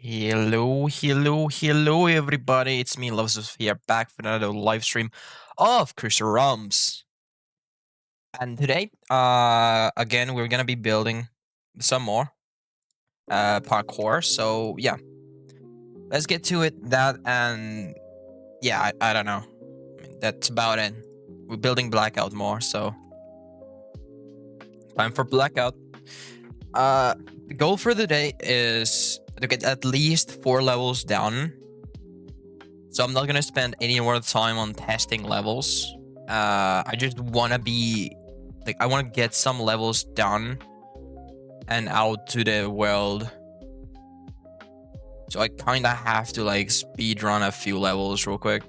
Hello, everybody. It's me, Loves here, back for another live stream of Cursor Rums. And today, again, we're gonna be building some more parkour. So yeah, let's get to it. That and yeah, I don't know. I mean, that's about it. We're building blackout more, so time for blackout. The goal for the day is to get at least 4 levels down. So I'm not gonna spend any more time on testing levels. I just wanna be like, I wanna get some levels done and out to the world. So I kinda have to like speed run a few levels real quick.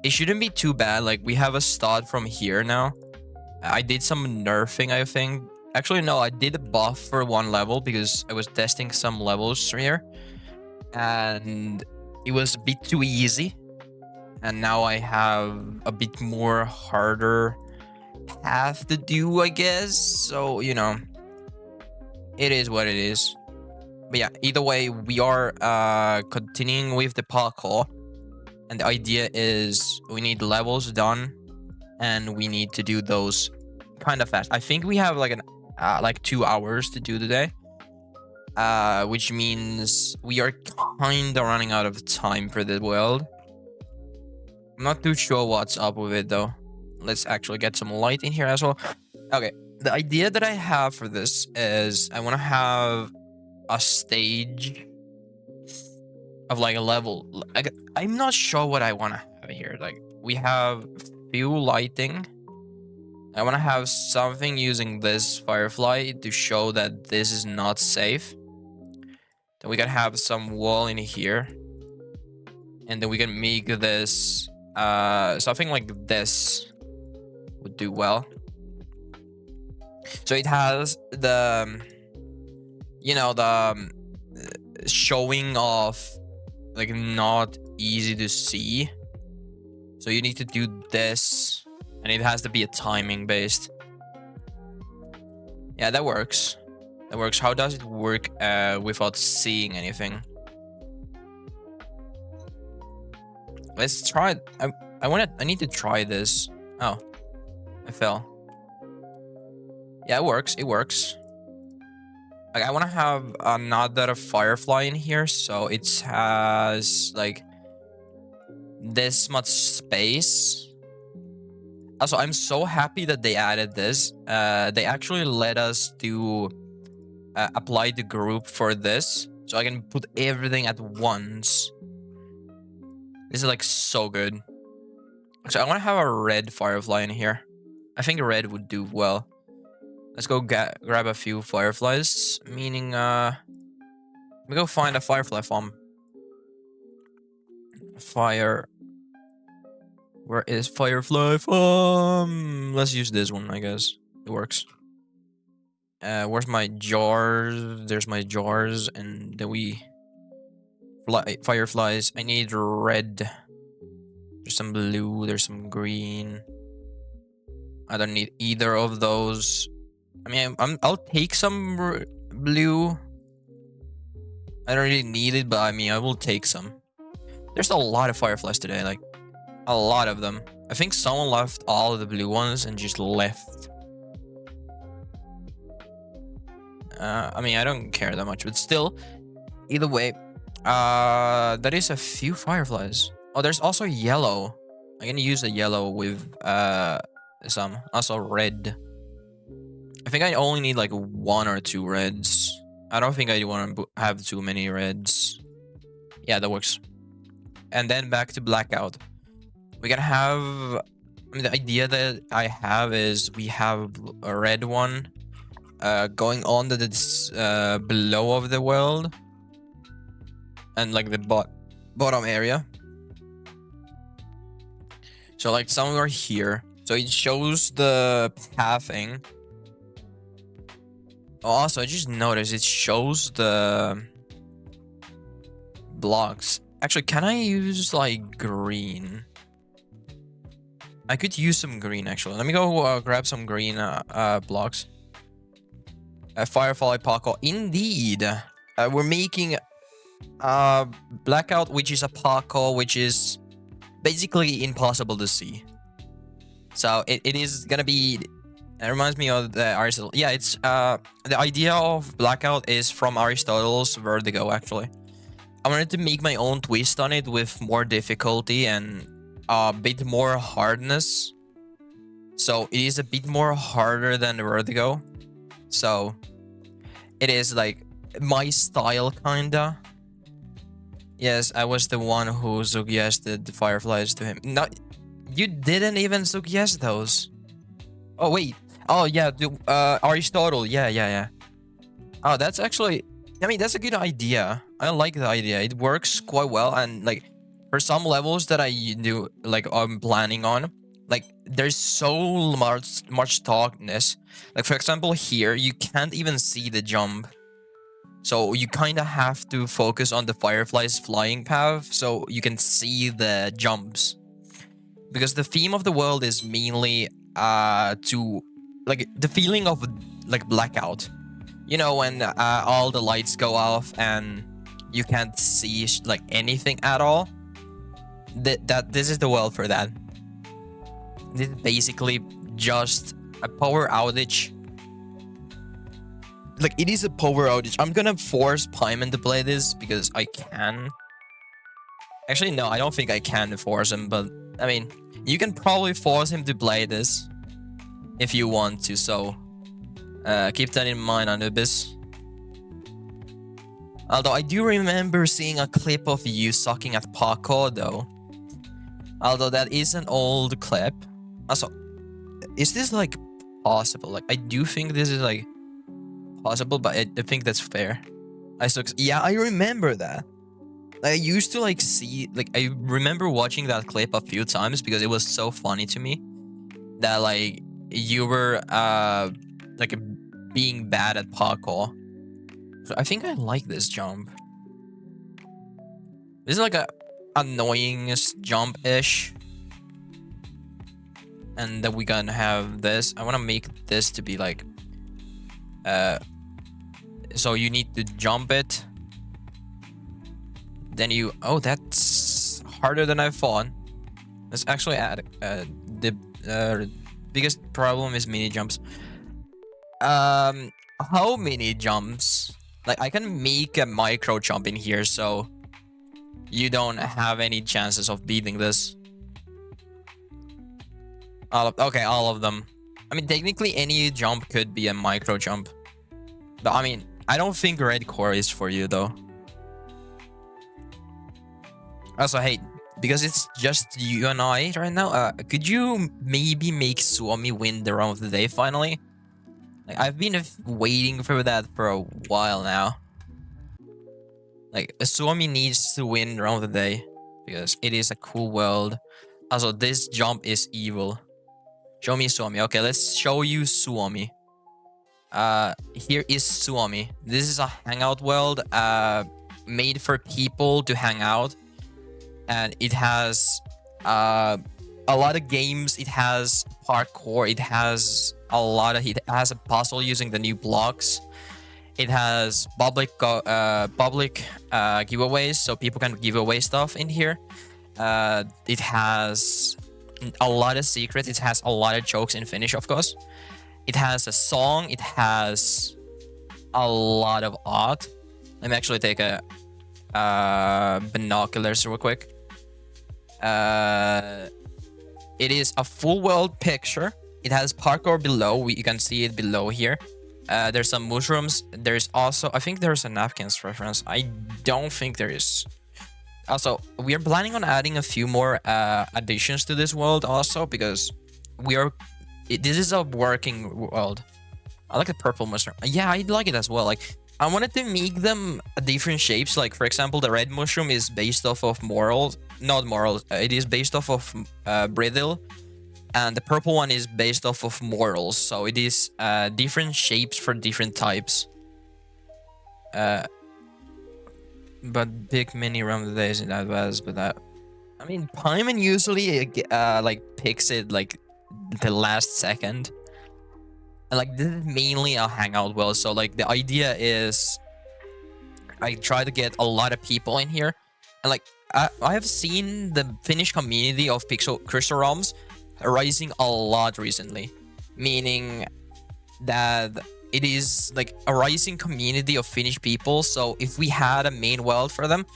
It shouldn't be too bad. Like, we have a start from here now. I did some nerfing, I think. Actually, no, I did a buff for 1 level because I was testing some levels here. And it was a bit too easy. And now I have a bit more harder path to do, I guess. So, you know, it is what it is. But yeah, either way, we are continuing with the parkour. And the idea is we need levels done. And we need to do those kind of fast. I think we have like like 2 hours to do today. Which means we are kind of running out of time for the world. I'm not too sure what's up with it though. Let's actually get some light in here as well. Okay, the idea that I have for this is I want to have a stage of like a level. Like, I'm not sure what I want to have here. Like, we have few lighting. I want to have something using this firefly to show that this is not safe. Then we can have some wall in here. And then we can make this something like this would do well. So it has the, you know, the showing off, like, not easy to see. So you need to do this, and it has to be a timing based. Yeah, that works. That works. How does it work without seeing anything? Let's try it. I need to try this. Oh, I fell. Yeah, it works. It works. Like, I want to have another firefly in here, so it has like this much space. Also, I'm so happy that they added this. They actually let us do apply the group for this, so I can put everything at once. This is like so good. So I want to have a red firefly in here. I think red would do well. Let's go grab a few fireflies. Meaning, we go find a firefly farm. Fire. Where is firefly farm? Let's use this one, I guess. It works. Where's my jars? There's my jars, and then we fireflies. I need red. There's some blue. There's some green. I don't need either of those. I mean, I'll take some blue. I don't really need it, but I mean, I will take some. There's a lot of fireflies today, like a lot of them. I think someone left all of the blue ones and just left. I mean, I don't care that much, but still, either way, that is a few fireflies. Oh, there's also yellow. I'm gonna use the yellow with some. Also red. I think I only need like 1 or 2 reds. I don't think I want to have too many reds. Yeah, that works. And then back to blackout. We can have. I mean, the idea that I have is we have a red one going on to this below of the world and like the bottom area. So like somewhere here. So it shows the pathing. Also, I just noticed it shows the blocks. Actually, can I use like green? I could use some green actually. Let me go grab some green blocks. Firefly parkour. Indeed, we're making blackout, which is a parkour, which is basically impossible to see. So it is gonna be. It reminds me of the Aristotle. Yeah, it's the idea of blackout is from Aristotle's Vertigo. Actually, I wanted to make my own twist on it with more difficulty and a bit more hardness. So it is a bit more harder than the Vertigo. So it is like my style, kinda. Yes, I was the one who suggested the fireflies to him. No, you didn't even suggest those. Oh wait. Oh yeah, Aristotle. Yeah. Oh, that's actually. I mean, that's a good idea. I like the idea. It works quite well, and like for some levels that I do, like I'm planning on, like there's so much darkness. Like for example, here you can't even see the jump, so you kind of have to focus on the firefly's flying path so you can see the jumps. Because the theme of the world is mainly to like the feeling of like blackout. You know, when all the lights go off and you can't see like anything at all. This is the world for that. This is basically just a power outage. Like it is a power outage. I'm gonna force Pyman to play this because I can. Actually, no, I don't think I can force him, but I mean, you can probably force him to play this if you want to, so keep that in mind, Anubis. Although I do remember seeing a clip of you sucking at parkour though. Although that is an old clip. Also, is this like possible? Like I do think this is like possible, but I think that's fair. Yeah, I remember that. I used to like see, like I remember watching that clip a few times because it was so funny to me that like you were like being bad at parkour. So I think I like this jump. This is like a annoying jump-ish. And then we gonna have this. I wanna make this to be like so you need to jump it. Then you that's harder than I thought. Let's actually add the biggest problem is mini jumps. How many jumps? Like I can make a micro jump in here, so you don't have any chances of beating this. Okay, all of them. I mean, technically any jump could be a micro jump, but I mean, I don't think red core is for you though. Also, hey, because it's just you and I right now. Could you maybe make Suomi win the round of the day finally? Like, I've been waiting for that for a while now. Like, Suomi needs to win round of the day because it is a cool world. Also, this jump is evil. Show me Suomi. Okay, let's show you Suomi. Here is Suomi. This is a hangout world made for people to hang out, and it has a lot of games. It has parkour. It has it has a puzzle using the new blocks. It has public giveaways, so people can give away stuff in here. It has a lot of secrets. It has a lot of jokes in Finnish, of course. It has a song. It has a lot of art. Let me actually take a binoculars real quick. It is a full world picture. It has parkour below. You can see it below here. There's some mushrooms. There's also, I think there's a napkins reference. I don't think there is. Also, we are planning on adding a few more additions to this world also, because this is a working world. I like the purple mushroom. Yeah, I like it as well. Like, I wanted to make them different shapes. Like, for example, the red mushroom is based off of morals. Not morals. It is based off of brittle. And the purple one is based off of morals. So it is different shapes for different types. But big mini round of the days in advance. But I mean, Paimon usually like picks it like the last second. And like, this is mainly a hangout world. So like, the idea is I try to get a lot of people in here. And like, I have seen the Finnish community of crystal realms rising a lot recently, meaning that it is like a rising community of Finnish people. So if we had a main world for them,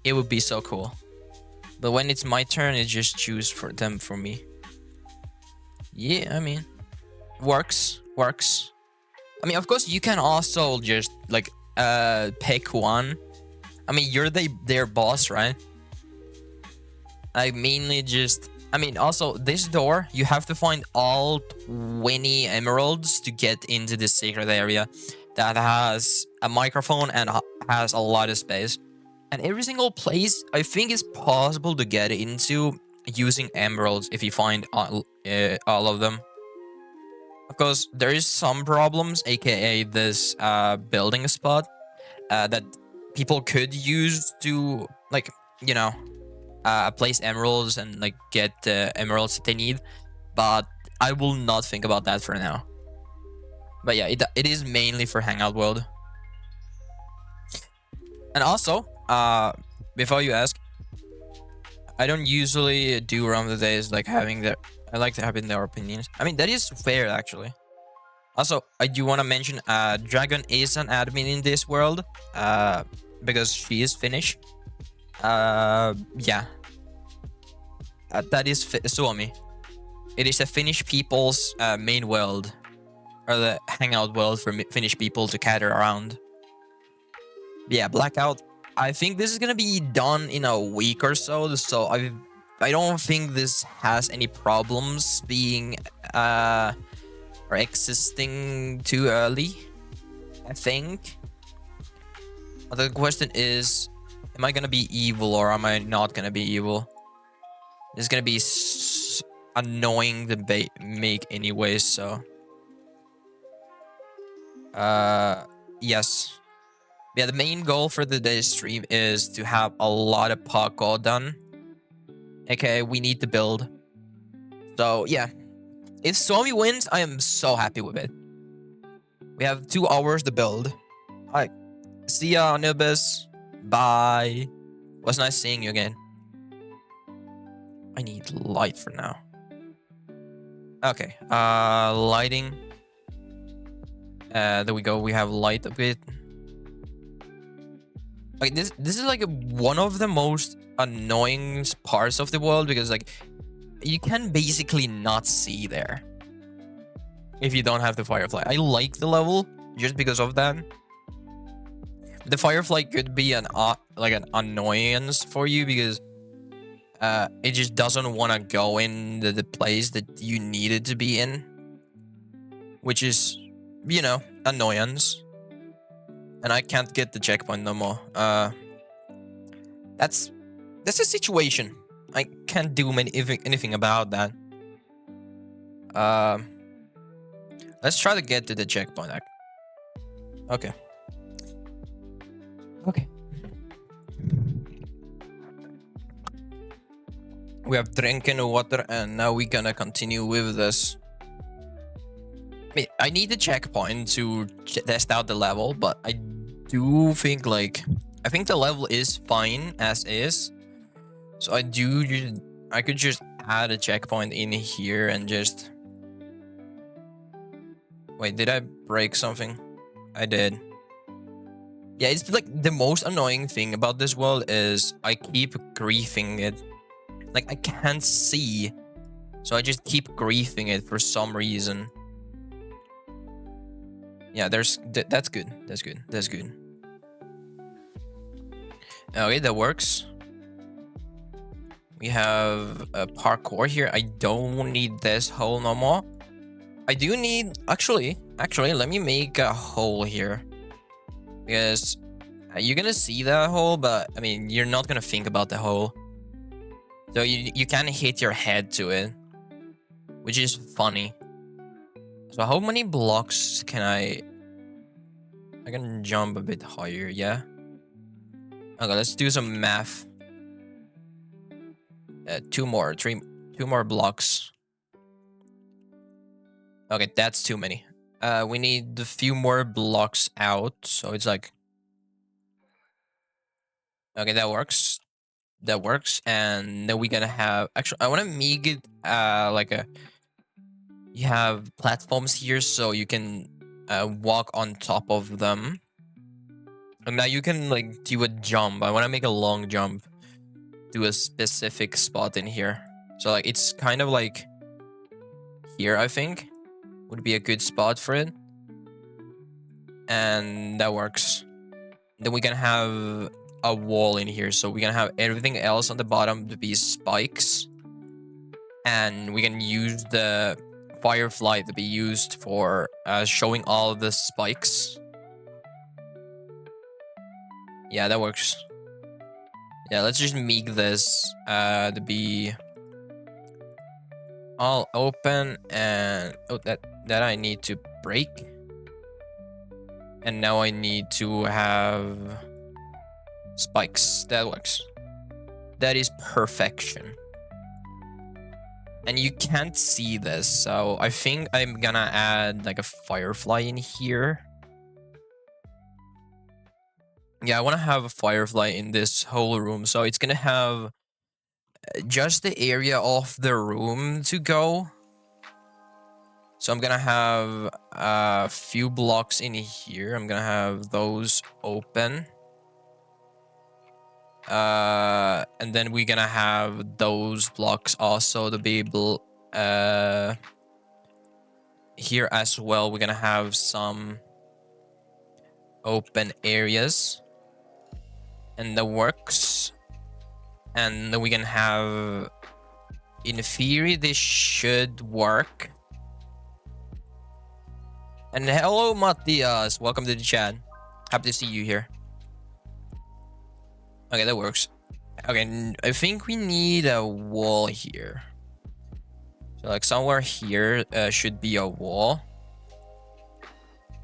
it would be so cool. But when it's my turn, it just choose for them for me. Yeah, I mean, works. I mean, of course, you can also just like pick one. I mean, you're their boss, right? I mainly just, I mean, also this door, you have to find all 20 emeralds to get into this secret area that has a microphone and has a lot of space. And every single place, I think, is possible to get into using emeralds if you find all of them. Of course, there is some problems, aka this building spot that people could use to, like, you know, place emeralds and like get the emeralds that they need. But I will not think about that for now. But yeah, it is mainly for Hangout World. And also, before you ask, I don't usually do around the days like having their, I like to having their opinions. I mean, that is fair actually. Also, I do want to mention Dragon is an admin in this world because she is Finnish. Yeah. That is Suomi. It is a Finnish people's main world, or the hangout world for Finnish people to cater around. Yeah, blackout. I think this is gonna be done in a week or so. So I don't think this has any problems being or existing too early. I think. But the question is, am I gonna be evil or am I not gonna be evil? It's gonna be annoying to make anyways. So, yes. Yeah, the main goal for today's stream is to have a lot of parkour done. Okay, we need to build. So yeah, if Suomi wins, I am so happy with it. We have 2 hours to build. Alright, see ya, Anubis. Bye. Was nice seeing you again. I need light for now. Okay, lighting. There we go. We have light a bit. Like this is like one of the most annoying parts of the world, because like you can basically not see there if you don't have the firefly. I like the level just because of that. The firefly could be an like an annoyance for you, because It just doesn't want to go in the place that you need it to be in, which is, you know, annoyance. And I can't get the checkpoint no more. That's a situation. I can't do anything about that. Let's try to get to the checkpoint. Okay. Okay. We have drinking water, and now we're gonna continue with this. I need the checkpoint to test out the level, but I do think I think the level is fine as is. So I could just add a checkpoint in here and just... Wait, did I break something? I did. Yeah, it's like the most annoying thing about this world is I keep griefing it. Like I can't see, so I just keep griefing it for some reason. Yeah, that's good. That's good. That's good. Okay, that works. We have a parkour here. I don't need this hole no more. I do need... Actually, let me make a hole here. Because you're gonna see that hole, but I mean, you're not gonna think about the hole. So you can hit your head to it, which is funny. So how many blocks can I can jump a bit higher, yeah? Okay, let's do some math. Two more blocks. Okay, that's too many. We need a few more blocks out, so it's like... Okay, that works. That works, and then we're gonna have... Actually, I want to make it like a... You have platforms here, so you can walk on top of them. And now you can like do a jump. I want to make a long jump to a specific spot in here. So like it's kind of like here, I think, would be a good spot for it. And that works. Then we can have a wall in here. So we can have everything else on the bottom to be spikes. And we can use the firefly to be used for showing all the spikes. Yeah, that works. Yeah, let's just make this to be all open, and oh, that I need to break. And now I need to have spikes. That works. That is perfection. And you can't see this, so I think I'm gonna add like a firefly in here. Yeah, I want to have a firefly in this whole room, so it's gonna have just the area of the room to go. So I'm gonna have a few blocks in here. I'm gonna have those open. And then we're gonna have those blocks also to be able... here as well, we're gonna have some open areas. And that works. And then we can have... In theory, this should work. And hello, Matthias. Welcome to the chat. Happy to see you here. Okay, that works. Okay, I think we need a wall here. So like somewhere here should be a wall.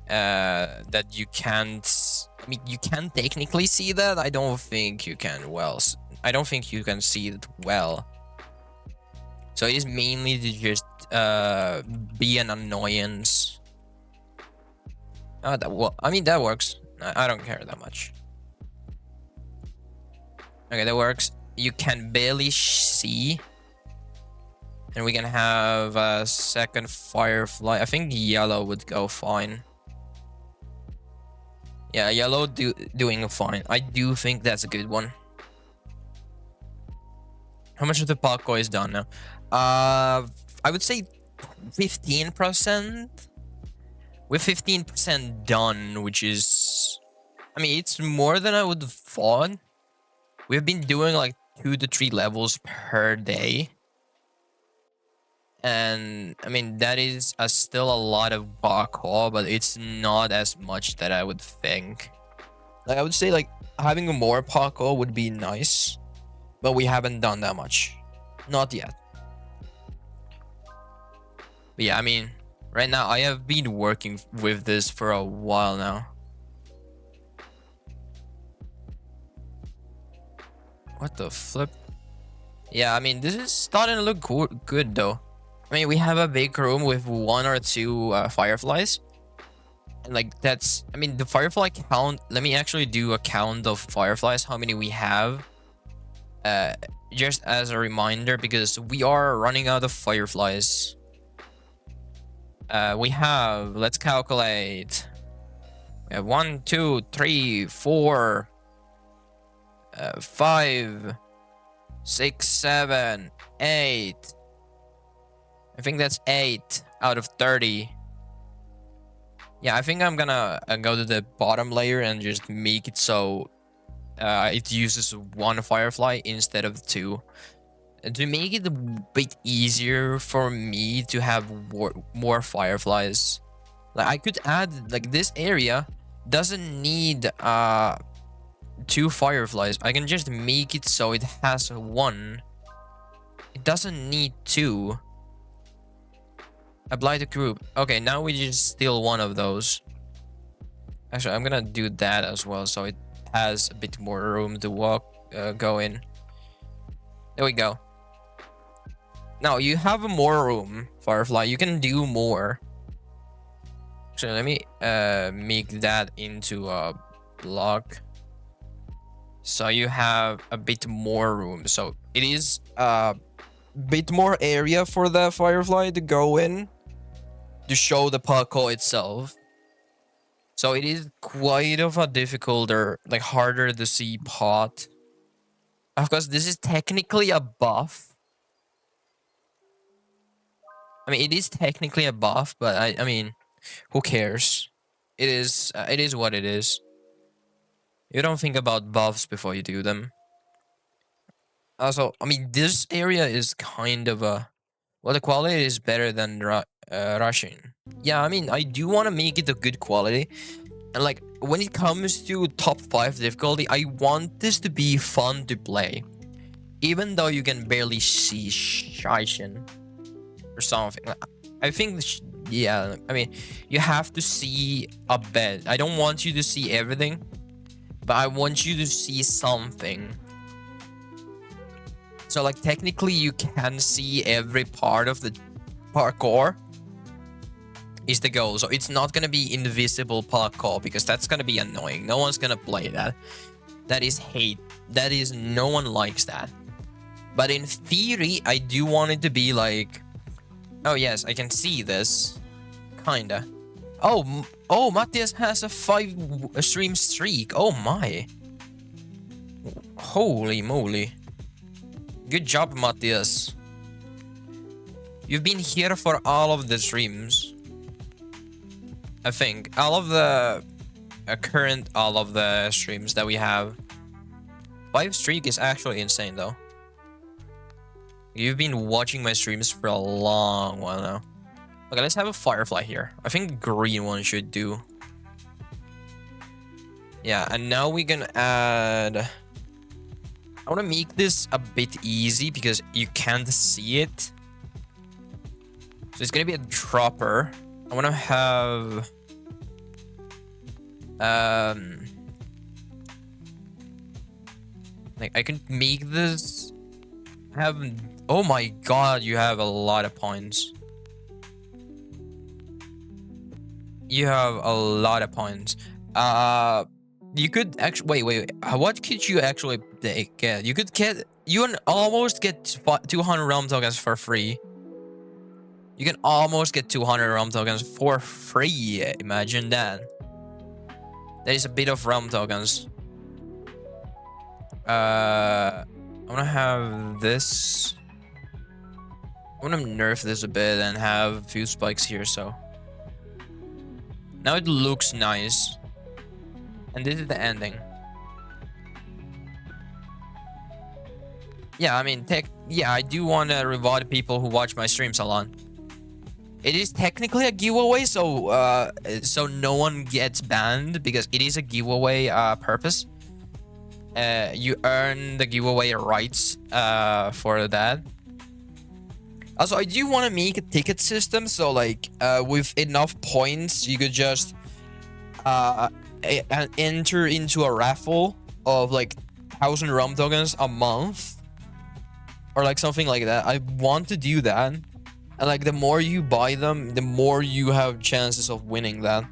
That you can't... I mean, you can technically see that. I don't think you can I don't think you can see it well. So it is mainly to just be an annoyance. Oh, I mean, that works. I don't care that much. Okay, that works. You can barely see. And we can have a second firefly. I think yellow would go fine. Yeah, yellow doing fine. I do think that's a good one. How much of the parkour is done now? I would say 15%. We're 15% done, which is... I mean, it's more than I would have thought. We've been doing like 2 to 3 levels per day. And I mean, that is still a lot of parkour, but it's not as much that I would think. Like, I would say like having more parkour would be nice, but we haven't done that much. Not yet. But yeah, I mean, right now I have been working with this for a while now. What the flip? Yeah, I mean, this is starting to look good though. I mean, we have a big room with 1 or 2 fireflies. And like that's, I mean, the firefly count, let me actually do a count of fireflies, how many we have. Just as a reminder, because we are running out of fireflies. We have, let's calculate. We have 1, 2, 3, 4, 5, 6, 7, 8. I think that's 8 out of 30. Yeah, I think I'm gonna go to the bottom layer and just make it so it uses 1 firefly instead of 2. To make it a bit easier for me to have more fireflies. Like, I could add, like, this area doesn't need 2 fireflies. I can just make it so it has 1. It doesn't need 2. Apply to group. Okay, now we just steal 1 of those. Actually, I'm gonna do that as well, so it has a bit more room to go in. There we go. Now you have more room, Firefly. You can do more. So let me make that into a block. So you have a bit more room. So it is a bit more area for the Firefly to go in to show the parkour itself. So it is quite of a difficult or like harder to see part. Of course, this is technically a buff. I mean, it is technically a buff, but I mean, who cares? It is what it is. You don't think about buffs before you do them. Also, I mean, this area is kind of a... Well, the quality is better than rushing. Yeah, I mean, I do want to make it a good quality. And like, when it comes to top 5 difficulty, I want this to be fun to play. Even though you can barely see Shaishin or something. I think, yeah, I mean, you have to see a bit. I don't want you to see everything, but I want you to see something. So like, technically you can see every part of the parkour is the goal. So it's not gonna be invisible parkour, because that's gonna be annoying. No one's gonna play that. That is hate. That is, no one likes that. But in theory, I do want it to be like, oh yes, I can see this. Kinda. Oh, Matthias has a 5 stream streak. Oh my. Holy moly. Good job, Matthias. You've been here for all of the streams. I think. All of the streams that we have. 5 streak is actually insane though. You've been watching my streams for a long while now. Okay, let's have a firefly here. I think the green one should do. Yeah, and now we can add... I want to make this a bit easy because you can't see it. So it's going to be a dropper. I want to have... like, I can make this... have... Oh my god, you have a lot of points. You have a lot of points. You could actually... Wait. What could you actually get? You could get... You can almost get 200 realm tokens for free. You can almost get 200 realm tokens for free. Imagine that. That is a bit of realm tokens. I want to have this. I want to nerf this a bit and have a few spikes here, so. Now it looks nice. And this is the ending. Yeah, I mean, yeah, I do want to reward people who watch my streams a lot. It is technically a giveaway, so no one gets banned because it is a giveaway purpose. You earn the giveaway rights for that. Also, I do want to make a ticket system, so like with enough points, you could just enter into a raffle of like 1,000 ROM tokens a month, or like something like that. I want to do that, and like the more you buy them, the more you have chances of winning that.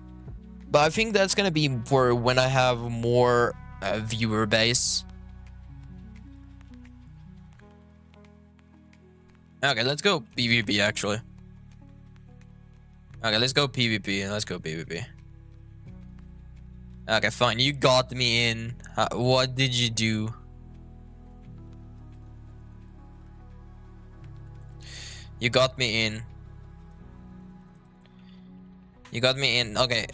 But I think that's gonna be for when I have more viewer base. Okay, let's go PvP actually. Okay, let's go PvP. Let's go PvP. Okay, fine. You got me in. What did you do? You got me in. You got me in. Okay.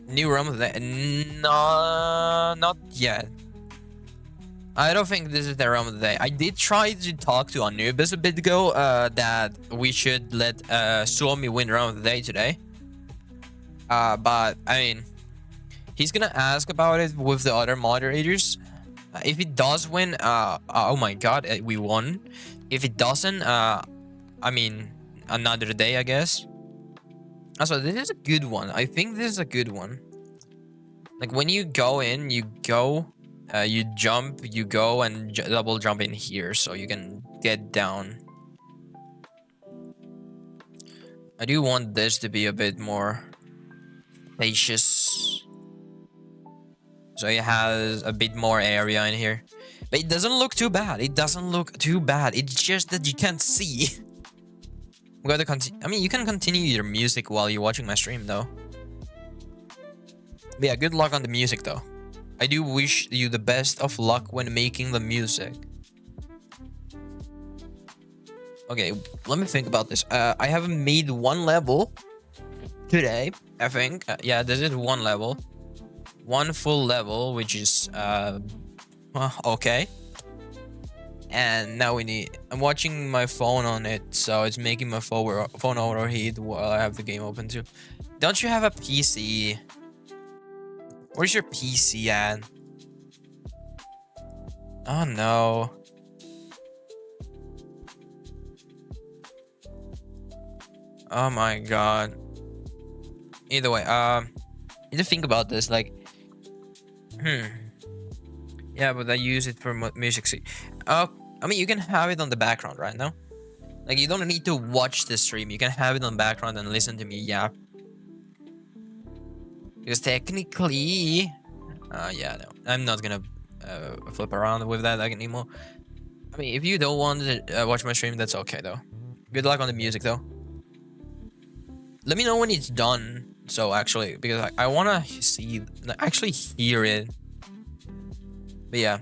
New room of the no, not yet. I don't think this is the room of the day. I did try to talk to Anubis a bit ago. That we should let Suomi win round of the day today. But I mean, he's gonna ask about it with the other moderators. If he does win, oh my god, we won. If it doesn't, I mean, another day, I guess. Also, this is a good one. I think this is a good one. Like when you go in, you go, you jump, you go and double jump in here, so you can get down. I do want this to be a bit more spacious, so it has a bit more area in here. But it doesn't look too bad. It doesn't look too bad. It's just that you can't see. We gotta continue. I mean, you can continue your music while you're watching my stream, though. But yeah, good luck on the music, though. I do wish you the best of luck when making the music. Okay, let me think about this. I haven't made one level today, I think. Yeah, this is one level. One full level, which is, well, okay. And now I'm watching my phone on it, so it's making my phone overheat while I have the game open too. Don't you have a PC? Where's your PC at? Oh no. Oh my god. Either way, need to think about this, like, yeah, but I use it for music. I mean, you can have it on the background right now. Like, you don't need to watch the stream. You can have it on the background and listen to me. Yeah. Because technically, yeah, no, I'm not gonna flip around with that anymore. I mean, if you don't want to watch my stream, that's okay though. Good luck on the music though. Let me know when it's done. So actually, because I wanna actually hear it. But yeah.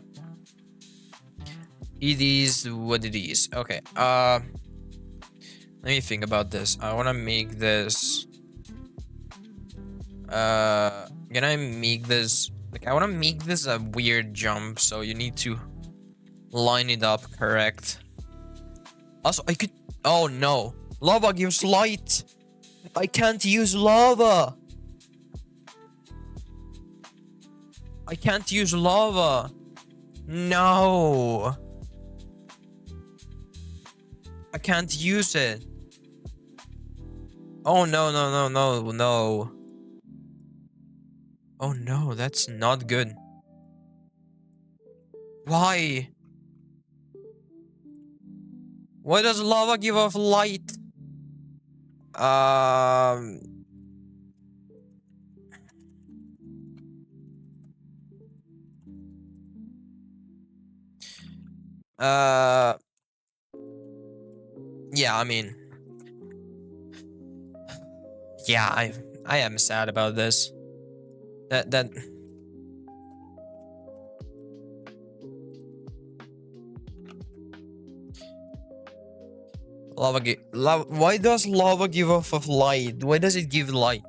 It is what it is. Okay. Let me think about this. I wanna make this. Can I make this? Like, I wanna make this a weird jump. So you need to line it up correct. Also, I could. Oh no! Lava gives light. I can't use lava. I can't use lava. No. I can't use it. Oh no, no, no, no, no. Oh no, that's not good. Why? Why does lava give off light? Yeah, I mean, yeah, I am sad about this. That lava. Why does lava give off of light? Why does it give light?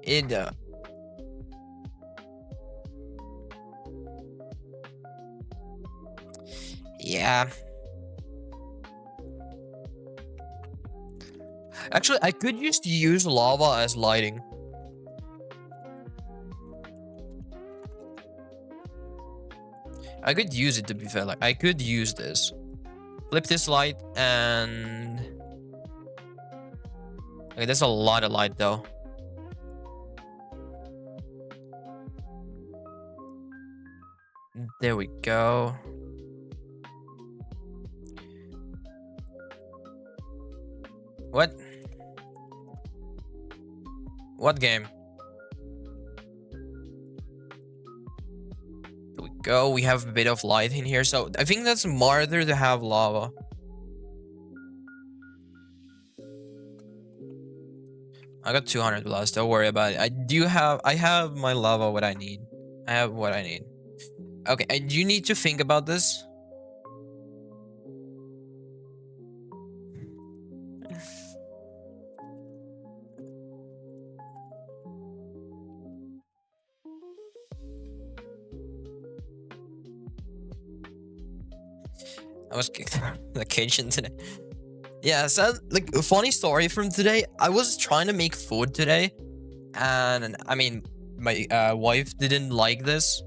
It yeah. Actually, I could just use lava as lighting. I could use it, to be fair. Like, I could use this. Flip this light and... Okay, there's a lot of light, though. There we go. What? What game? There we go. We have a bit of light in here, so I think that's smarter to have lava. I got 200 plus. Don't worry about it. I have my lava. What I need. I have what I need. Okay, and you need to think about this. I was kicked out of the kitchen today. Yeah, so like a funny story from today. I was trying to make food today, and I mean, my wife didn't like this.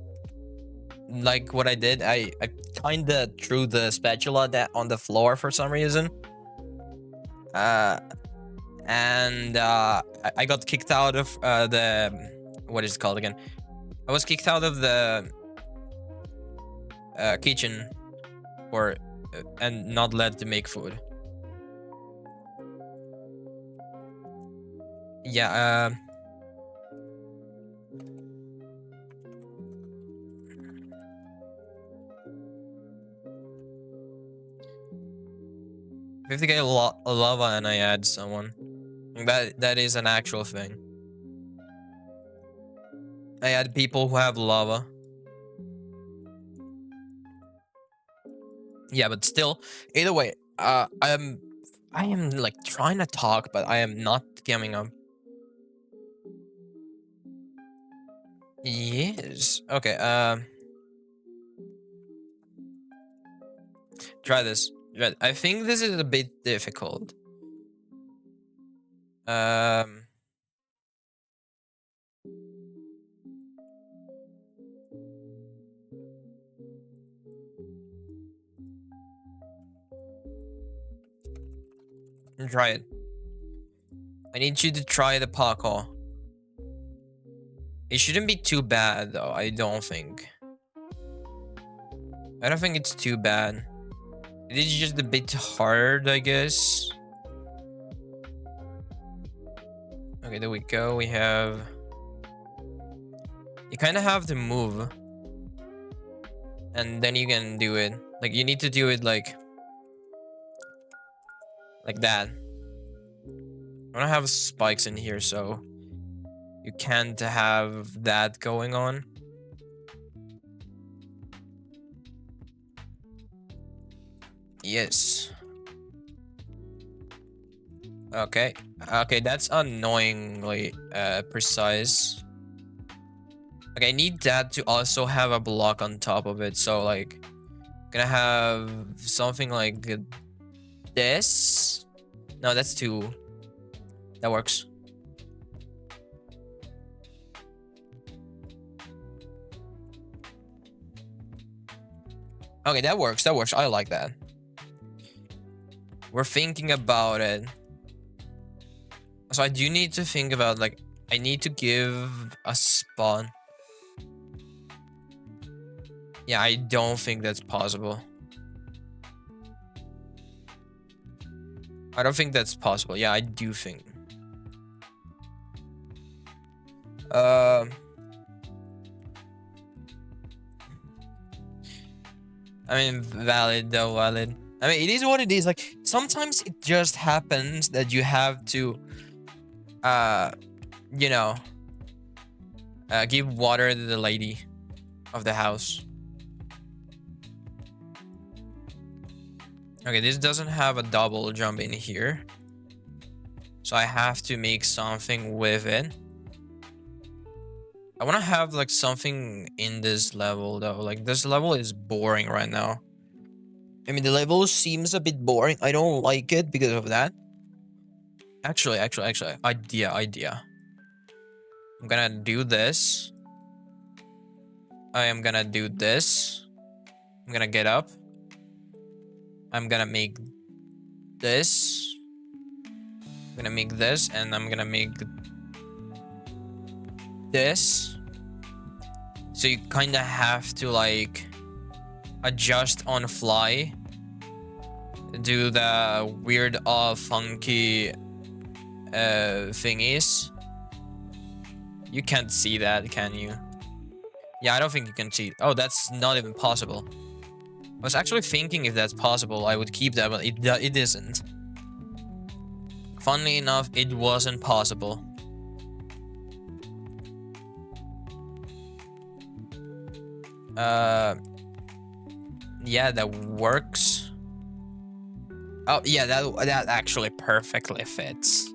Like what I did, I kind of threw the spatula that on the floor for some reason. And I got kicked out of the what is it called again? I was kicked out of the kitchen, or and not let to make food. Yeah. We have to get a lava, and I add someone. That is an actual thing. I add people who have lava. Yeah, but still, either way, I am like trying to talk, but I am not coming up. Yes. Okay. Try this. I think this is a bit difficult. Try it. I need you to try the parkour. It shouldn't be too bad, though. I don't think. I don't think it's too bad. It is just a bit hard, I guess. Okay, there we go. We have... You kind of have to move. And then you can do it. Like, you need to do it like that. I don't have spikes in here, so... You can't have that going on. Yes. Okay. Okay, that's annoyingly precise. Okay, I need that to also have a block on top of it. So like, gonna have something like this. No, that's two. That works. Okay, that works. That works. I like that. We're thinking about it. So I do need to think about, like, I need to give a spawn. Yeah, I don't think that's possible. I don't think that's possible. Yeah, I do think. I mean, valid though, valid. I mean, it is what it is. Like, sometimes it just happens that you have to, you know, give water to the lady of the house. Okay, this doesn't have a double jump in here. So I have to make something with it. I want to have like something in this level though. Like this level is boring right now. I mean, the level seems a bit boring. I don't like it because of that. Actually, idea. I'm gonna do this. I am gonna do this. I'm gonna get up. I'm gonna make this. I'm gonna make this, and I'm gonna make this. So you kind of have to like adjust on the fly. Do the weird, funky thingies. You can't see that, can you? Yeah, I don't think you can see. Oh, that's not even possible. I was actually thinking if that's possible, I would keep that, but it isn't. Funnily enough, it wasn't possible. Yeah, that works. Oh, yeah, that actually perfectly fits.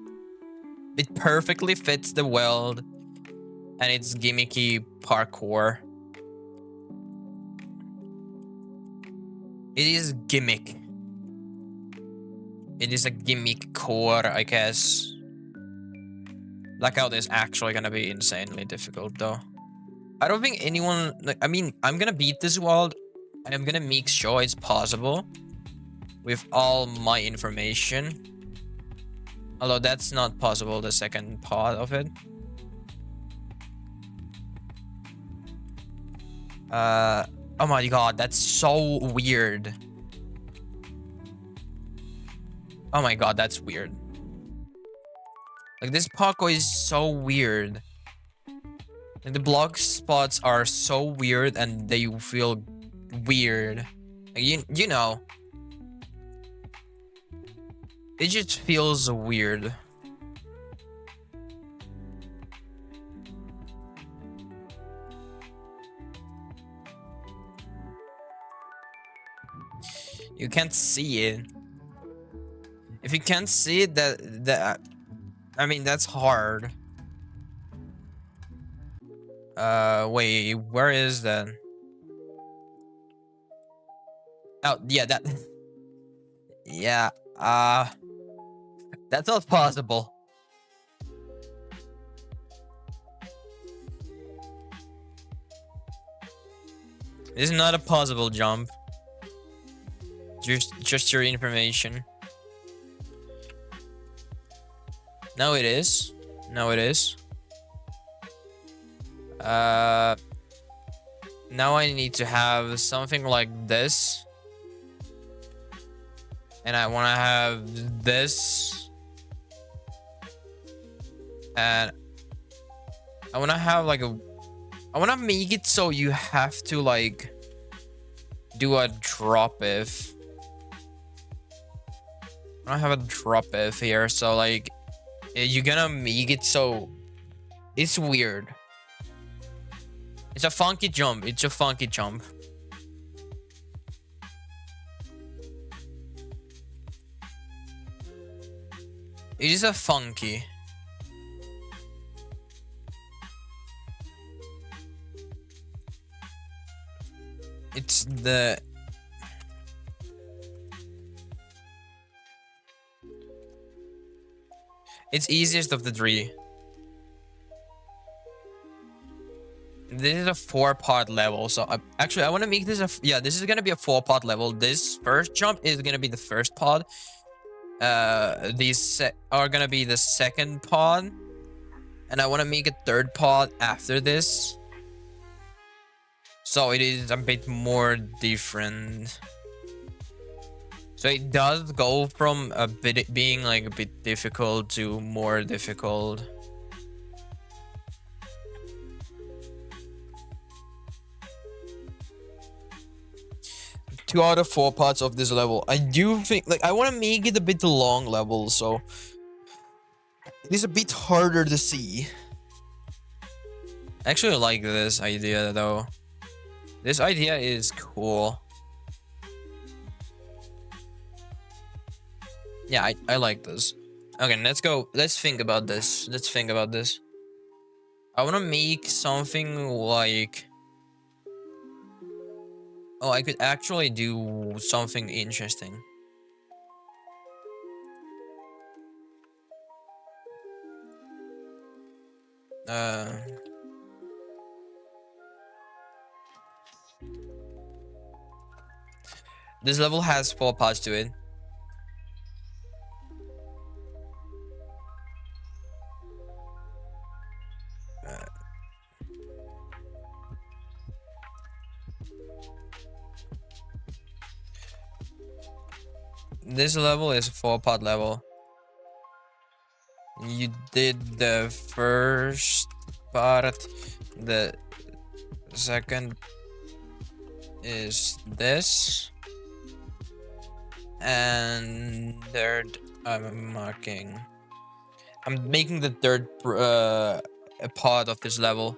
It perfectly fits the world and its gimmicky parkour. It is gimmick. It is a gimmick core, I guess. Blackout is actually gonna be insanely difficult, though. I don't think anyone... Like, I mean, I'm gonna beat this world. I'm gonna make sure it's possible with all my information. Although that's not possible, the second part of it. Oh my god, that's so weird. Oh my god, that's weird. Like, this parkour is so weird. Like, the block spots are so weird and they feel weird. Like, you know. It just feels weird. You can't see it. If you can't see it, I mean, that's hard. Wait, where is that? Oh, yeah, that. Yeah, that's not possible. This is not a possible jump. Just your information. No, it is. No, it is. Now I need to have something like this. And I want to have this. And I want to have like a... I want to make it so you have to like do a drop if. I don't have a drop if here, so like you're gonna make it so it's weird. It's a funky jump. It's a funky jump. It is a funky. It's the... It's easiest of the three. This is a 4-part level, so actually I want to make this a... Yeah, this is gonna be a 4-part level. This first jump is gonna be the first part. These are gonna be the second part, and I want to make a 3rd part after this. So it is a bit more different. So it does go from a bit being like a bit difficult to more difficult. Two out of 4 parts of this level. I do think, like, I want to make it a bit long level, so it is a bit harder to see. I actually like this idea though. This idea is cool. Yeah, I like this. Okay, let's go. Let's think about this. Let's think about this. I want to make something like... Oh, I could actually do something interesting. This level has 4 parts to it. This level is a 4-part level. You did the first part. The second is this. And third, I'm making the third part of this level.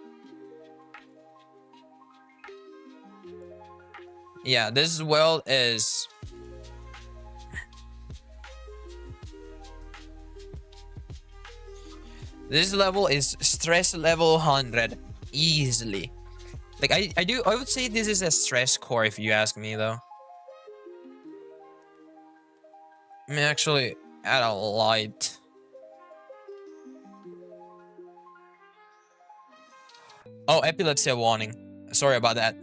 Yeah, this well is... This level is stress level 100 easily. Like I would say this is a stress core if you ask me though. I mean, actually add a light. Oh, epilepsy warning. Sorry about that.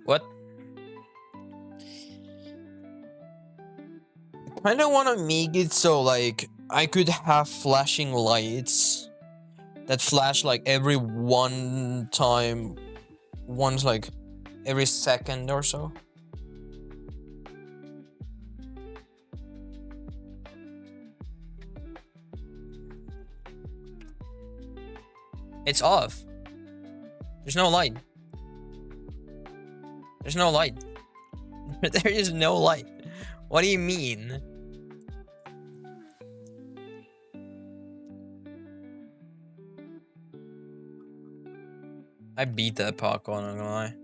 What? I kinda wanna make it so like I could have flashing lights that flash like every once like every second or so. It's off. There's no light. There's no light. There is no light. What do you mean? I beat that parkour, I'm not gonna lie.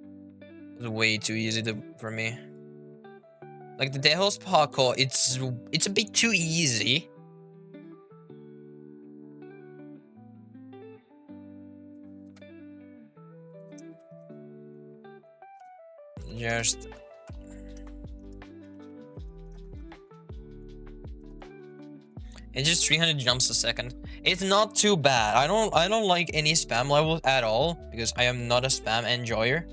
It was way too easy for me. Like the Devil's parkour, it's a bit too easy. Just it's just 300 jumps a second. It's not too bad. I don't like any spam levels at all because I am not a spam enjoyer.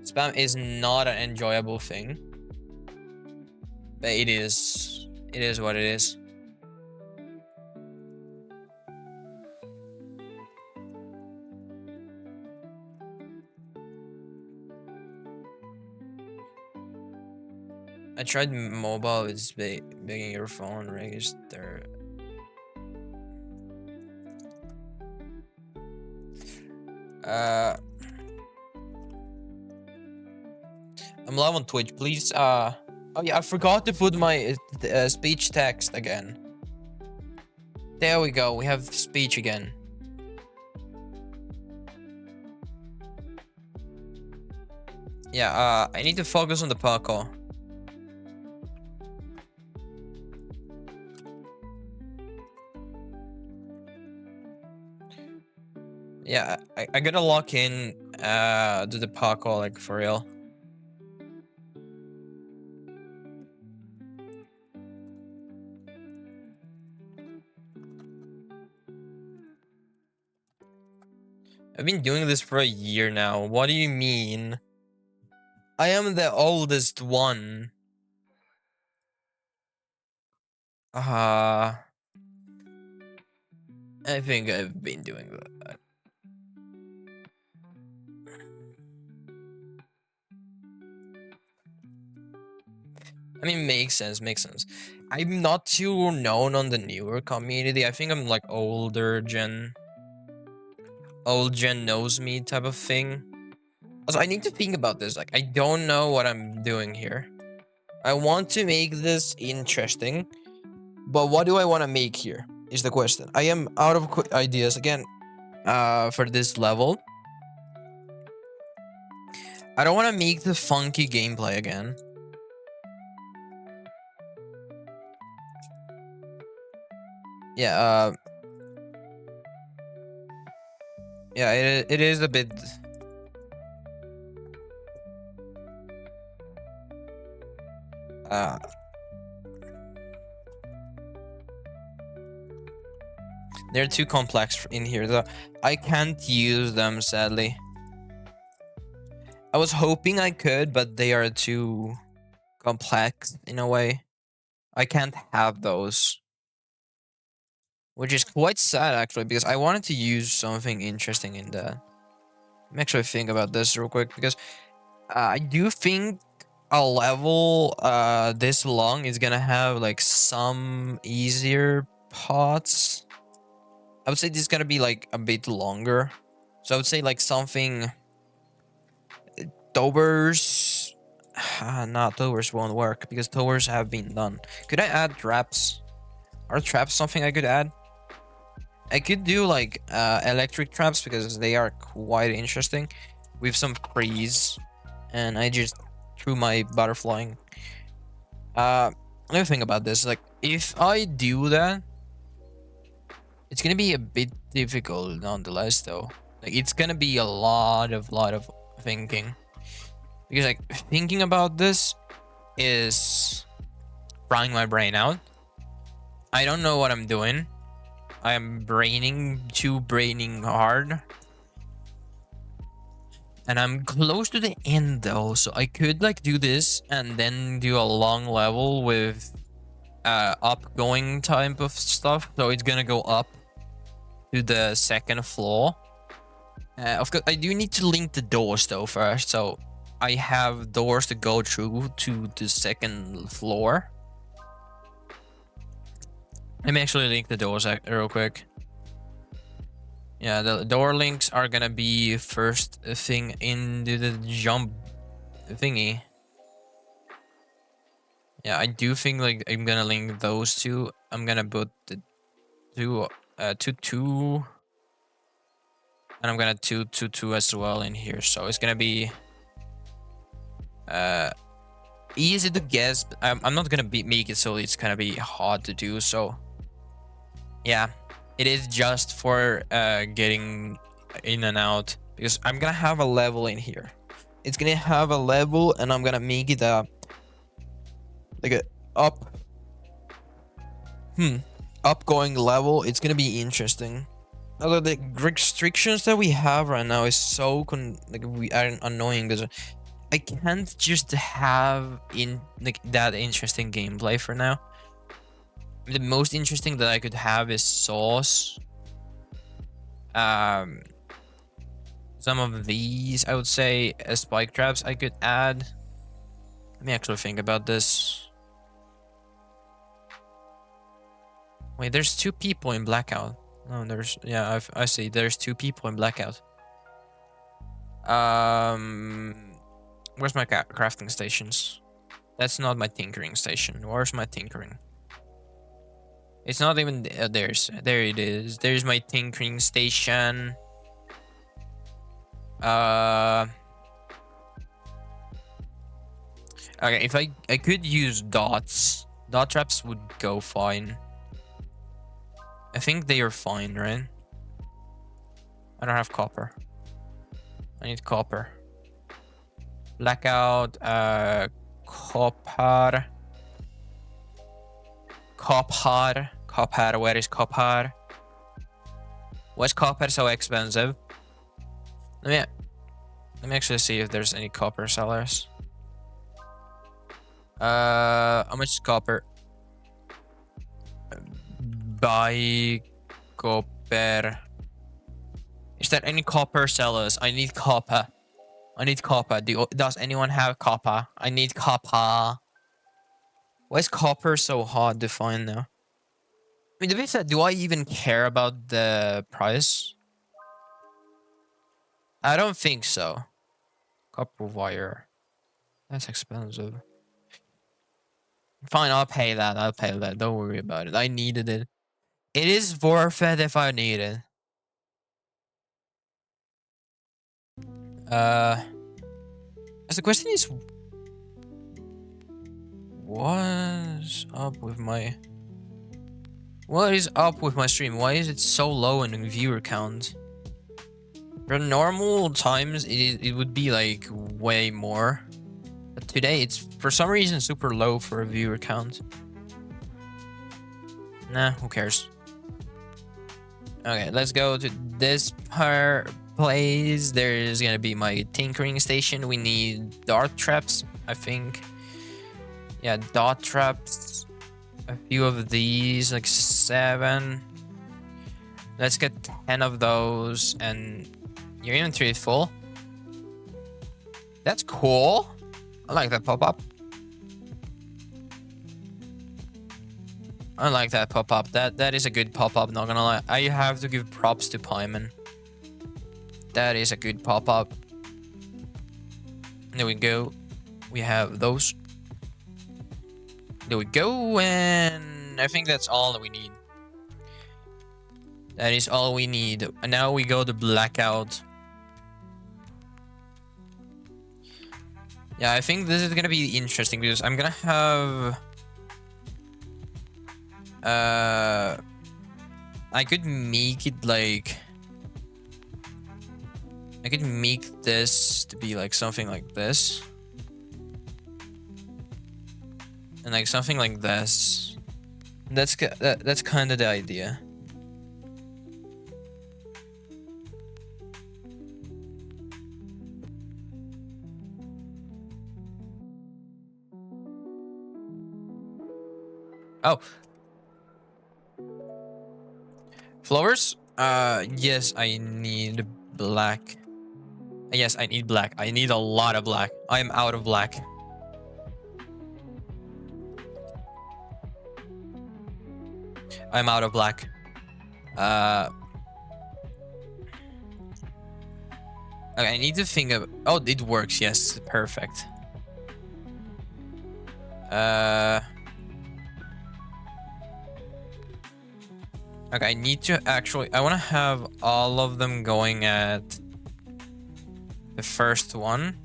Spam is not an enjoyable thing. But it is what it is. I tried mobile, it's begging your phone register. I'm live on Twitch, please. Oh yeah, I forgot to put my speech text again. There we go. We have speech again. Yeah. I need to focus on the parkour. Yeah, I gotta lock in to the parkour like for real. I've been doing this for a year now. What do you mean? I am the oldest one. I think I've been doing that. I mean, makes sense. I'm not too known on the newer community. I think I'm like older gen. Old gen knows me type of thing. Also, I need to think about this. Like, I don't know what I'm doing here. I want to make this interesting, but what do I want to make here is the question. I am out of ideas again for this level. I don't want to make the funky gameplay again. Yeah, yeah, it is a bit. Uh, they're too complex in here, though. I can't use them, sadly. I was hoping I could, but they are too complex in a way. I can't have those, which is quite sad actually, because I wanted to use something interesting in that. Let me actually think about this real quick, because I do think a level this long is gonna have like some easier pots. I would say this is gonna be like a bit longer. So I would say like something towers. Nah, towers won't work because towers have been done. Could I add traps? Are traps something I could add? I could do like electric traps because they are quite interesting with some freeze. And I just threw my butterflying. Another thing about this, like if I do that, it's gonna be a bit difficult nonetheless though. Like it's gonna be a lot of thinking. Because like thinking about this is frying my brain out. I don't know what I'm doing. I am braining hard. And I'm close to the end though, so I could like do this and then do a long level with upgoing type of stuff. So it's gonna go up to the second floor. Of course, I do need to link the doors though first, so I have doors to go through to the second floor. Let me actually link the doors real quick. Yeah, the door links are gonna be first thing into the jump thingy. Yeah, I do think like I'm gonna link those two. I'm gonna put the two, two, and I'm gonna two as well in here. So it's gonna be uh easy to guess. But I'm not gonna make it so it's gonna be hard to do. So yeah, it is just for getting in and out because I'm gonna have a level in here. It's gonna have a level, and I'm gonna make it like a up upgoing level. It's gonna be interesting. Although the restrictions that we have right now is so like we are annoying because I can't just have in like that interesting gameplay for now. The most interesting that I could have is sauce. Um, some of these I would say as spike traps I could add. Let me actually think about this. Wait, there's two people in blackout. Oh, there's yeah, I see. There's two people in blackout. Where's my crafting stations? That's not my tinkering station. Where's my tinkering? It's not even there it is. There's my tinkering station. Okay, if I could use dots. Dot traps would go fine. I think they are fine, right? I don't have copper. I need copper. Blackout, copper. Copper, where is copper? Why's copper so expensive? Let me actually see if there's any copper sellers. How much is copper? Buy copper. Is there any copper sellers? I need copper. I need copper. Does anyone have copper? I need copper. Why is copper so hard to find now? I mean, to be fair, do I even care about the price? I don't think so. Copper wire. That's expensive. Fine, I'll pay that. I'll pay that. Don't worry about it. I needed it. It is worth it if I need it. As the question is, what's up with my... What is up with my stream? Why is it so low in viewer count? For normal times, it would be like way more. But today, it's for some reason super low for a viewer count. Nah, who cares? Okay, let's go to this place. There's gonna be my tinkering station. We need dart traps, I think. Yeah, dart traps. A few of these, like 7. Let's get 10 of those, and your inventory is full. That's cool. I like that pop-up. I like that pop-up. That is a good pop-up, not gonna lie. I have to give props to Pyman. That is a good pop-up. There we go. We have those. There we go, and I think that's all that we need. That is all we need. And now we go to blackout. Yeah, I think this is gonna be interesting because I'm gonna have... I could make it like... I could make this to be like something like this. And like something like this. That's kind of the idea. Oh. Flowers? Yes, I need black. Yes, I need black. I need a lot of black. I am out of black. I'm out of black. Okay, I need to think of... Oh, it works. Yes, perfect. Okay, I need to actually... I want to have all of them going at the first one.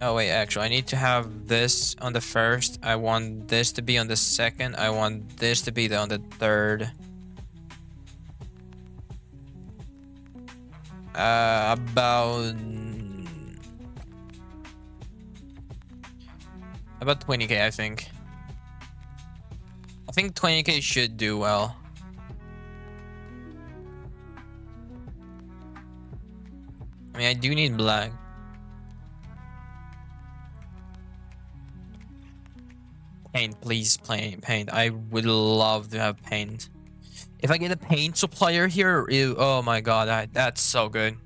Oh, wait, actually, I need to have this on the first. I want this to be on the second. I want this to be on the third. About 20k, I think. I think 20k should do well. I mean, I do need black. Paint, please, paint. I would love to have paint. If I get a paint supplier here, oh my god, that's so good.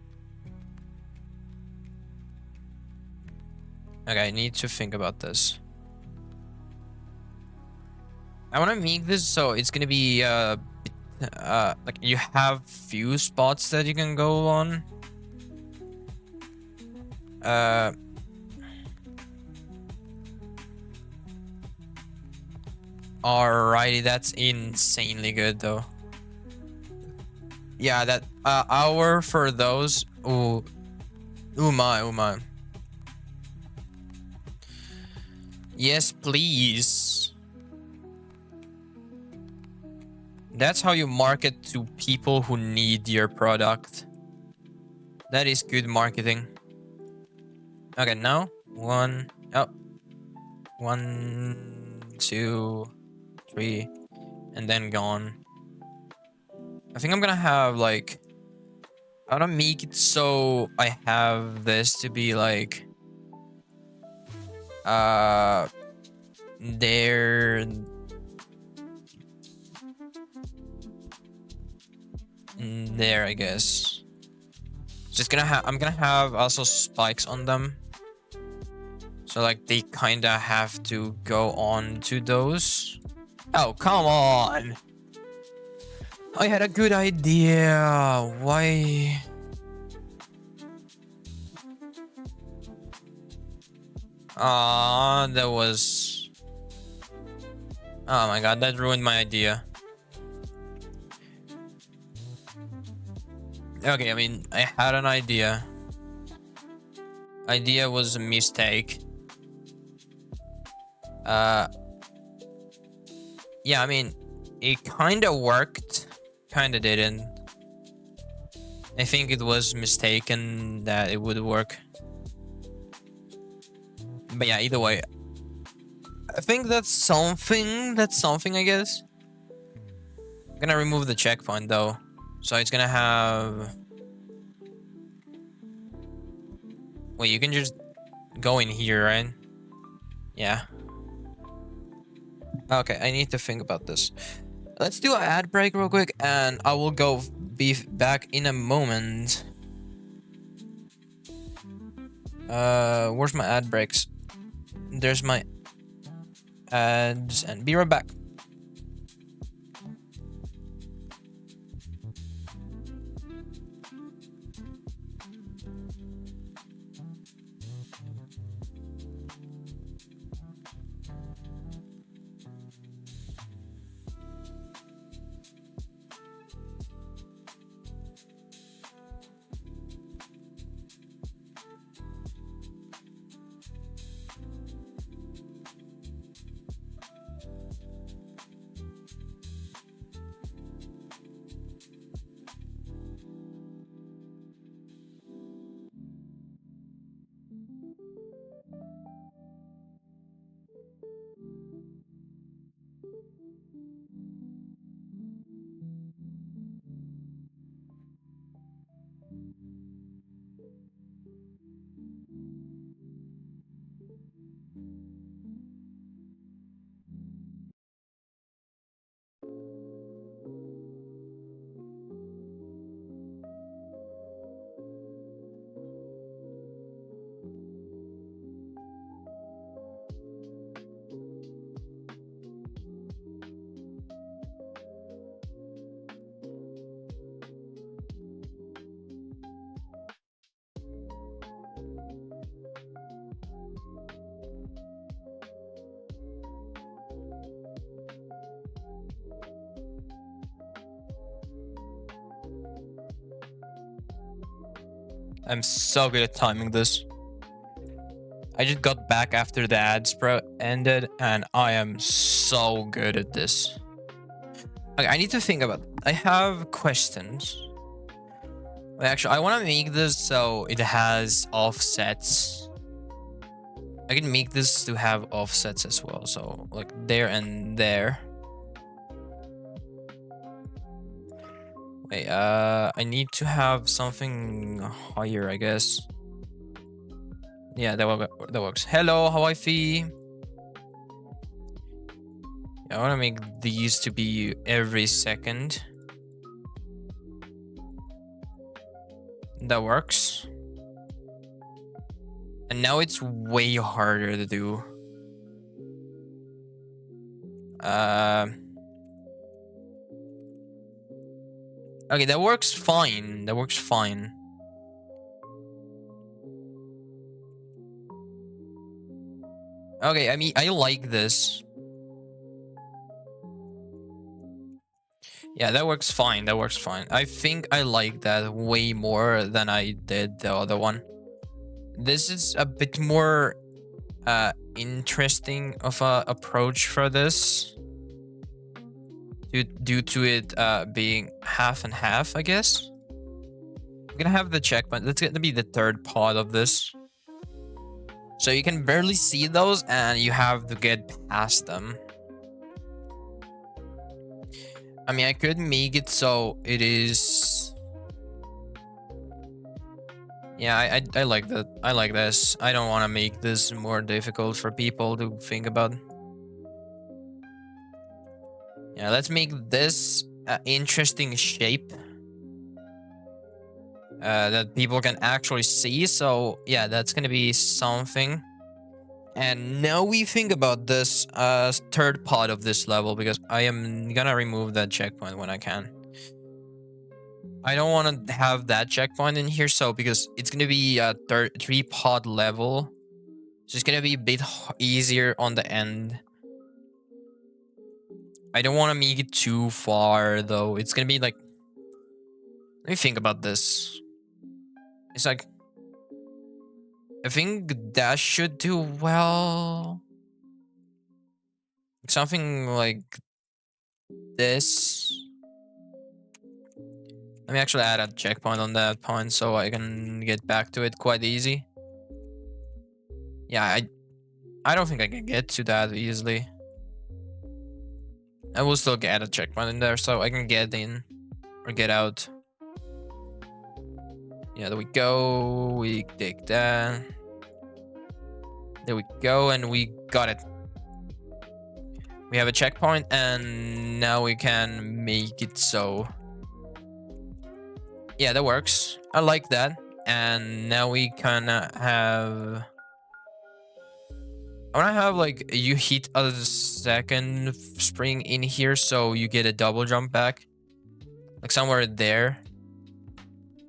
Okay, I need to think about this. I want to make this so it's gonna be like you have few spots that you can go on. Alrighty, that's insanely good though. Yeah, that hour for those. Ooh, ooh my. Yes, please. That's how you market to people who need your product. That is good marketing. Okay, now 1, 2, 3, and then gone. I think I'm gonna have like... I wanna make it so I have this to be like... there... there, I guess. Just gonna have... I'm gonna have also spikes on them. So like they kinda have to go on to those. Oh, come on! I had a good idea. Why? That was... Oh my god, that ruined my idea. Okay, I mean, I had an idea. Idea was a mistake. Yeah, I mean, it kind of worked, kind of didn't. I think it was mistaken that it would work. But yeah, either way, I think that's something. That's something, I guess. I'm gonna remove the checkpoint though, so it's gonna have. Wait, you can just go in here, right? Yeah. Okay, I need to think about this. Let's do an ad break real quick, and I will be back in a moment. Where's my ad breaks? There's my ads, and be right back. I'm so good at timing this. I just got back after the ads ended, and I am so good at this. Okay, I need to think about. I have questions. Actually, I want to make this so it has offsets. I can make this to have offsets as well, so like there and there. Wait, I need to have something higher, I guess. Yeah, that works. Hello, how I feel? Yeah, I want to make these to be every second. That works. And now it's way harder to do. Okay, that works fine. That works fine. Okay, I mean, I like this. Yeah, that works fine. That works fine. I think I like that way more than I did the other one. This is a bit more interesting of a approach for this. Due to it being half and half, I guess. I'm gonna have the checkpoint. That's gonna be the third part of this. So you can barely see those and you have to get past them. I mean, I could make it so it is... Yeah, I like that. I like this. I don't want to make this more difficult for people to think about. Yeah, let's make this an interesting shape. That people can actually see. So yeah, that's gonna be something. And now we think about this third part of this level, because I am gonna remove that checkpoint when I can. I don't want to have that checkpoint in here, so because it's gonna be a three-pod level, so it's gonna be a bit easier on the end. I don't want to make it too far though. It's gonna be like, let me think about this. It's like, I think that should do well. Something like this. Let me actually add a checkpoint on that point so I can get back to it quite easy. Yeah, I don't think I can get to that easily. I will still get a checkpoint in there so I can get in or get out. Yeah, there we go. We take that. There we go, and we got it. We have a checkpoint, and now we can make it so. Yeah, that works. I like that. And now we kind of have... I want to have, like, you hit a second spring in here, so you get a double jump back. Like, somewhere there.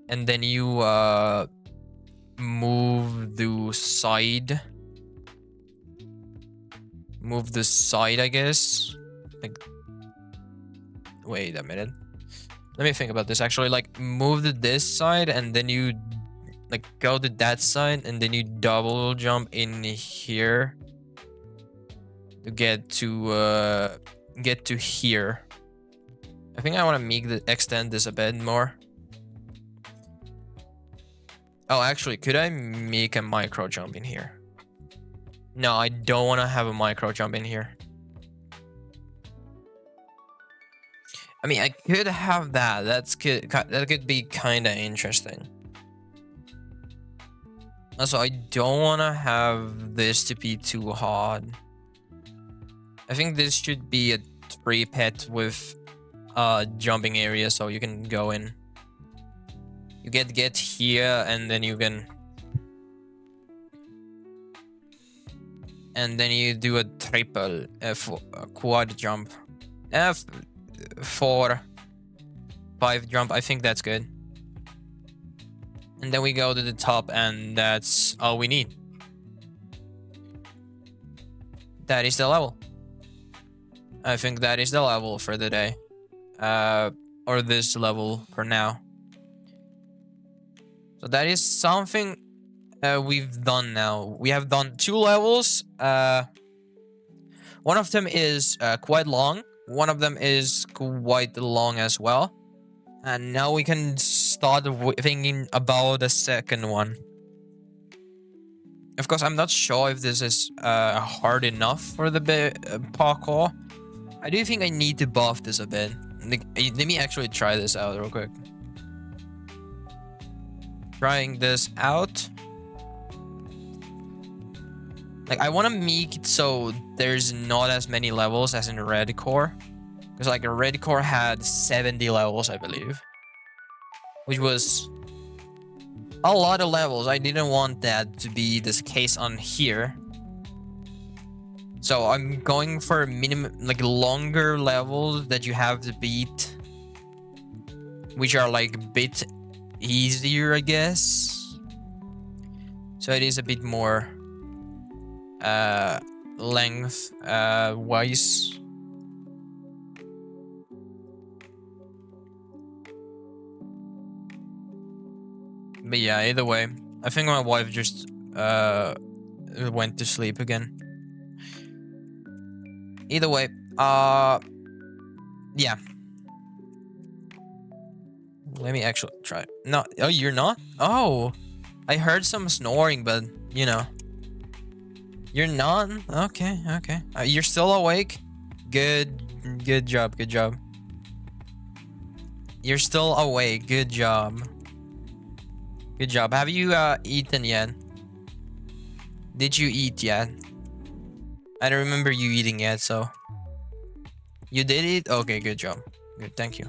And then you, move the side. Move the side, I guess. Like... Wait a minute. Let me think about this, actually. Like, move to this side, and then you... Like, go to that side, and then you double jump in here. To get to here. I think I want to extend this a bit more. Oh, actually, could I make a micro jump in here? No, I don't want to have a micro jump in here. I mean, I could have that. That could be kind of interesting. Also, I don't want to have this to be too hard. I think this should be a 3-pit with jumping area, so you can go in. You get here, and then you can... And then you do a triple, a quad jump. F4, 5 jump, I think that's good. And then we go to the top, and that's all we need. That is the level. I think that is the level for the day. Or this level for now. So that is something we've done now. We have done 2 levels. One of them is quite long. One of them is quite long as well. And now we can start thinking about the second one. Of course, I'm not sure if this is hard enough for the parkour. I do think I need to buff this a bit. Let me actually try this out real quick. Trying this out. Like, I want to make it so there's not as many levels as in Red Core. Because, like, Red Core had 70 levels, I believe. Which was a lot of levels. I didn't want that to be the case on here. So I'm going for minimum, like, longer levels that you have to beat, which are like a bit easier, I guess. So it is a bit more length wise. But yeah, either way, I think my wife just went to sleep again. Either way, yeah. Let me actually try. No, oh, you're not? Oh, I heard some snoring, but you know, you're not. Okay, okay. You're still awake. Good job. Good job. You're still awake. Good job. Good job. Have you eaten yet? Did you eat yet? I don't remember you eating yet, so... You did eat? Okay, good job. Good, thank you.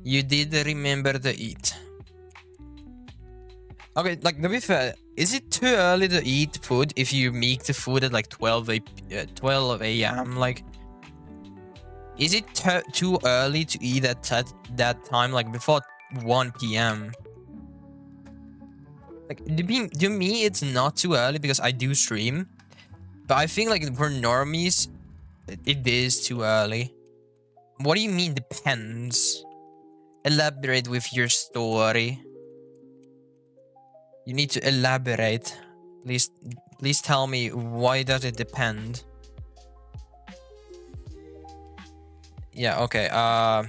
You did remember to eat. Okay, like, to be fair, is it too early to eat food if you make the food at like 12 a.m.? Like, is it too early to eat at that time, like before 1 p.m.? Like, to me, it's not too early because I do stream. But I think, like, for normies, it is too early. What do you mean, depends? Elaborate with your story. You need to elaborate. Please tell me, why does it depend? Yeah, okay. Oh,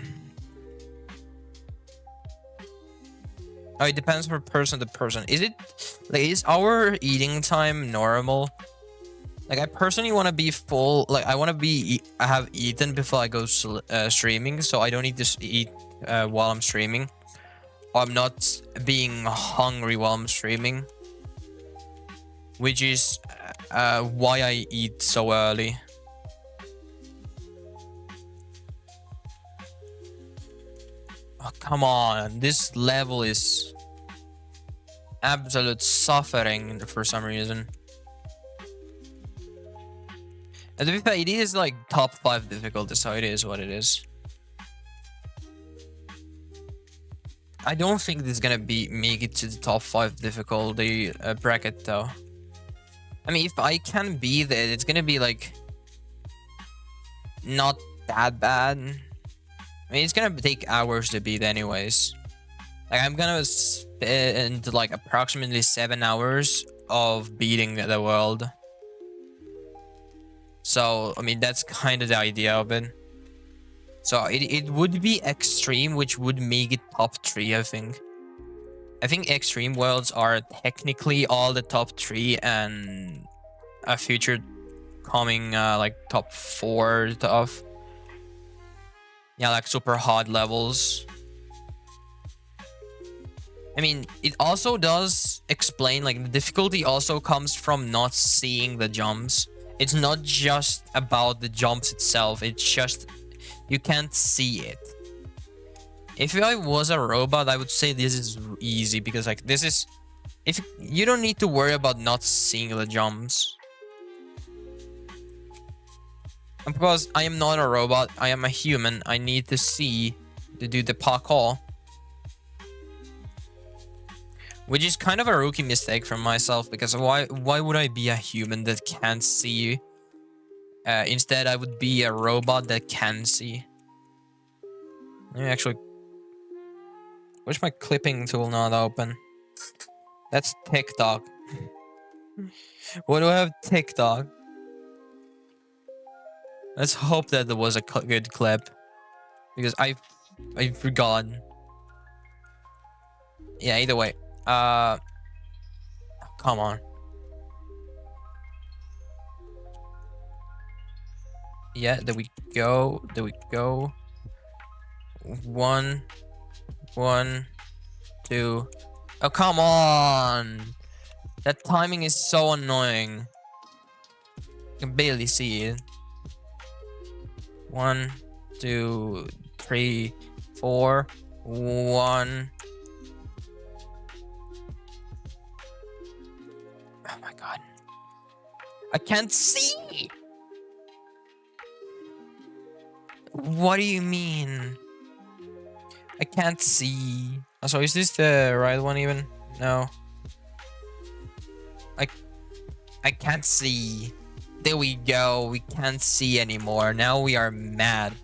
it depends from person to person. Is it like, is our eating time normal? Like, I personally want to be full. Like, I want to be I have eaten before I go streaming, so I don't need to eat while I'm streaming. Or I'm not being hungry while I'm streaming, which is why I eat so early. Oh, come on, this level is absolute suffering for some reason. And to be fair, it is like top 5 difficulty, so it is what it is. I don't think this is gonna make it to the top 5 difficulty bracket though. I mean, if I can be there, it's gonna be like not that bad. I mean, it's gonna take hours to beat anyways. Like, I'm gonna spend like approximately 7 hours of beating the world. So, I mean, that's kind of the idea of it. So, it would be extreme, which would make it top 3, I think. I think extreme worlds are technically all the top 3 and a future coming like top 4 stuff. Yeah, like super hard levels. I mean, it also does explain, like, the difficulty also comes from not seeing the jumps. It's not just about the jumps itself, it's just you can't see it. If I was a robot, I would say this is easy because, like, this is... If you don't need to worry about not seeing the jumps. And because I am not a robot, I am a human, I need to see to do the parkour. Which is kind of a rookie mistake from myself, because why would I be a human that can't see? Instead, I would be a robot that can see. Let me actually... Where's my clipping tool not open? That's TikTok. Why do I have TikTok? Let's hope that there was a good clip. Because I forgot. Yeah, either way. Come on. Yeah, there we go. There we go. 1, 1, 2. Oh, come on. That timing is so annoying. I can barely see it. 1, 2, 3, 4. 1. Oh my god. I can't see. What do you mean? I can't see. Oh, so is this the right one even? No. I can't see. There we go. We can't see anymore. Now we are mad.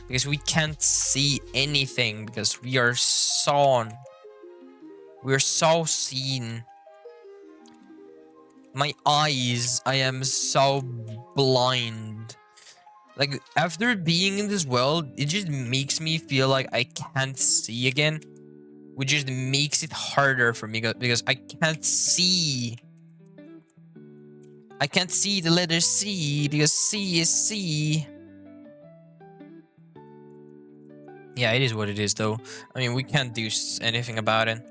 Because we can't see anything. Because we are so... We're so seen. My eyes. I am so blind. Like, after being in this world, it just makes me feel like I can't see again. Which just makes it harder for me because I can't see. I can't see the letter C because C is C. Yeah, it is what it is though. I mean, we can't do anything about it.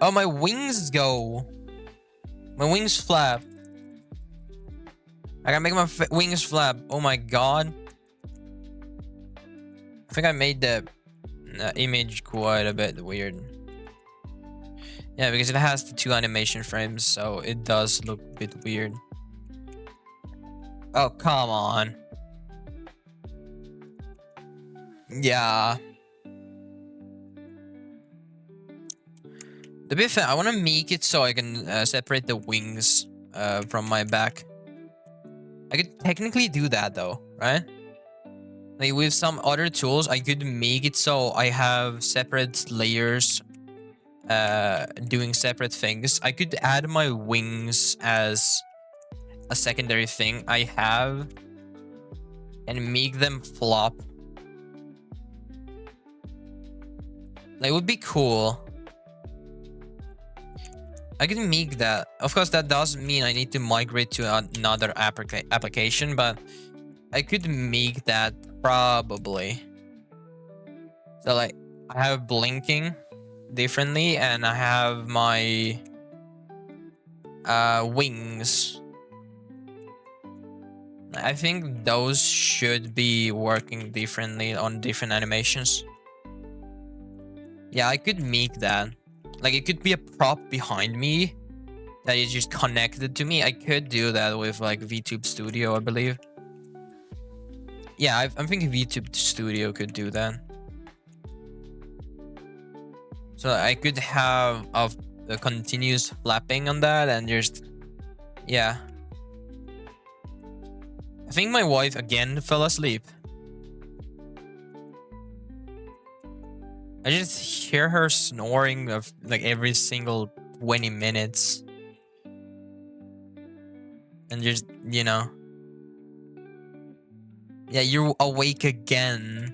Oh, my wings go. My wings flap. I gotta make my wings flap. Oh my god. I think I made the image quite a bit weird. Yeah, because it has the 2 animation frames, so it does look a bit weird. Oh, come on. Yeah. To be fair, I want to make it so I can separate the wings from my back. I could technically do that though, right? Like, with some other tools, I could make it so I have separate layers doing separate things. I could add my wings as a secondary thing I have. and make them flop. That would be cool. I can make that. Of course, that does mean I need to migrate to another application, but I could make that probably. So like, I have blinking differently, and I have my wings. I think those should be working differently on different animations. Yeah, I could make that. Like, it could be a prop behind me that is just connected to me. I could do that with like VTube Studio, I believe. Yeah, I'm thinking VTube Studio could do that. So I could have a continuous flapping on that and just, yeah. I think my wife again fell asleep. I just hear her snoring of like every single 20 minutes. And just, you know. Yeah, you're awake again.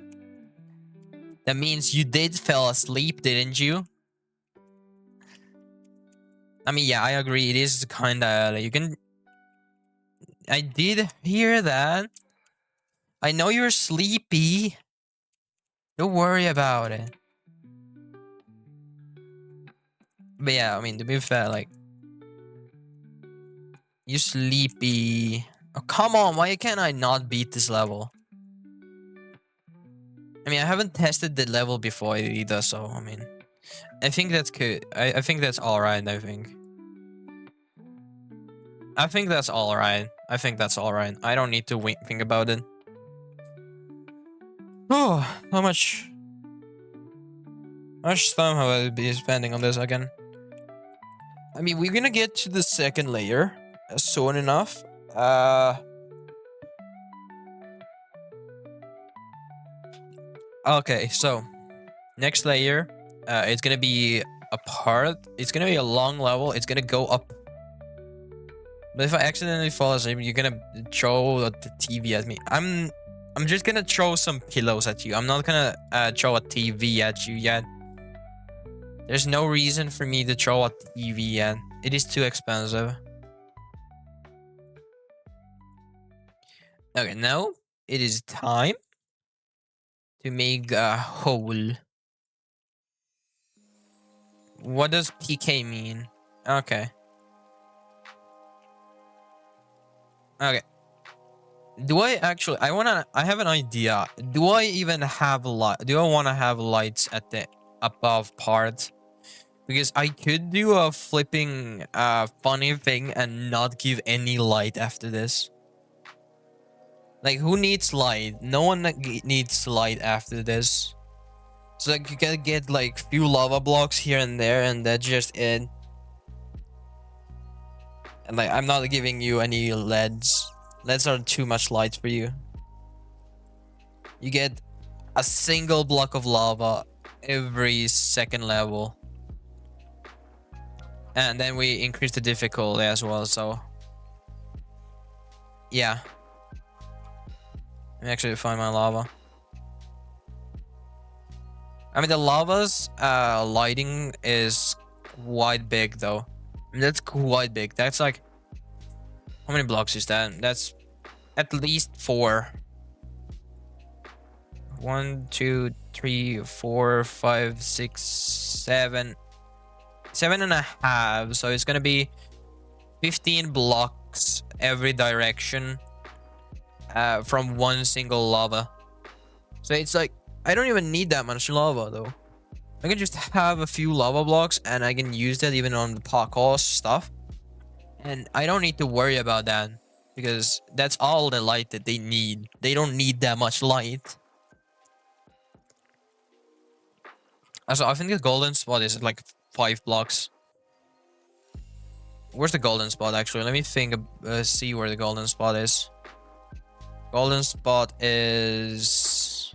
That means you did fell asleep, didn't you? I mean, yeah, I agree. It is kind of like, you can. I did hear that. I know you're sleepy. Don't worry about it. But yeah, I mean, to be fair, like, you sleepy. Oh, come on, why can't I not beat this level? I mean, I haven't tested the level before either, so, I mean, I think that's good. I think that's alright, I think. I think that's alright. I think that's alright. I don't need to think about it. Oh, how much time have I been spending on this again? I mean, we're gonna get to the second layer soon enough. Okay, so next layer, it's gonna be a part. It's gonna be a long level. It's gonna go up. But if I accidentally fall asleep, you're gonna throw the TV at me. I'm just gonna throw some pillows at you. I'm not gonna throw a TV at you yet. There's no reason for me to throw a TV yet. It is too expensive. Okay, now it is time to make a hole. What does PK mean? Okay. Okay. Do I actually? I have an idea. Do I even have light? Do I want to have lights at the above part? Because I could do a flipping funny thing and not give any light after this. Like, who needs light? No one needs light after this. So like, you gotta get like few lava blocks here and there, and that's just it. And like, I'm not giving you any LEDs. LEDs are too much light for you. You get a single block of lava every second level. And then we increase the difficulty as well, so. Yeah. Let me actually find my lava. I mean, the lava's lighting is quite big, though. I mean, that's quite big. That's like... How many blocks is that? That's at least 4. 1, 2, 3, 4, 5, 6, 7. 7.5. So it's gonna be 15 blocks every direction from one single lava. So it's like, I don't even need that much lava though. I can just have a few lava blocks and I can use that even on the parkour stuff. And I don't need to worry about that because that's all the light that they need. They don't need that much light. Also, I think the golden spot is like 5 blocks. Where's the golden spot actually? Let me think, see where the golden spot is. Golden spot is...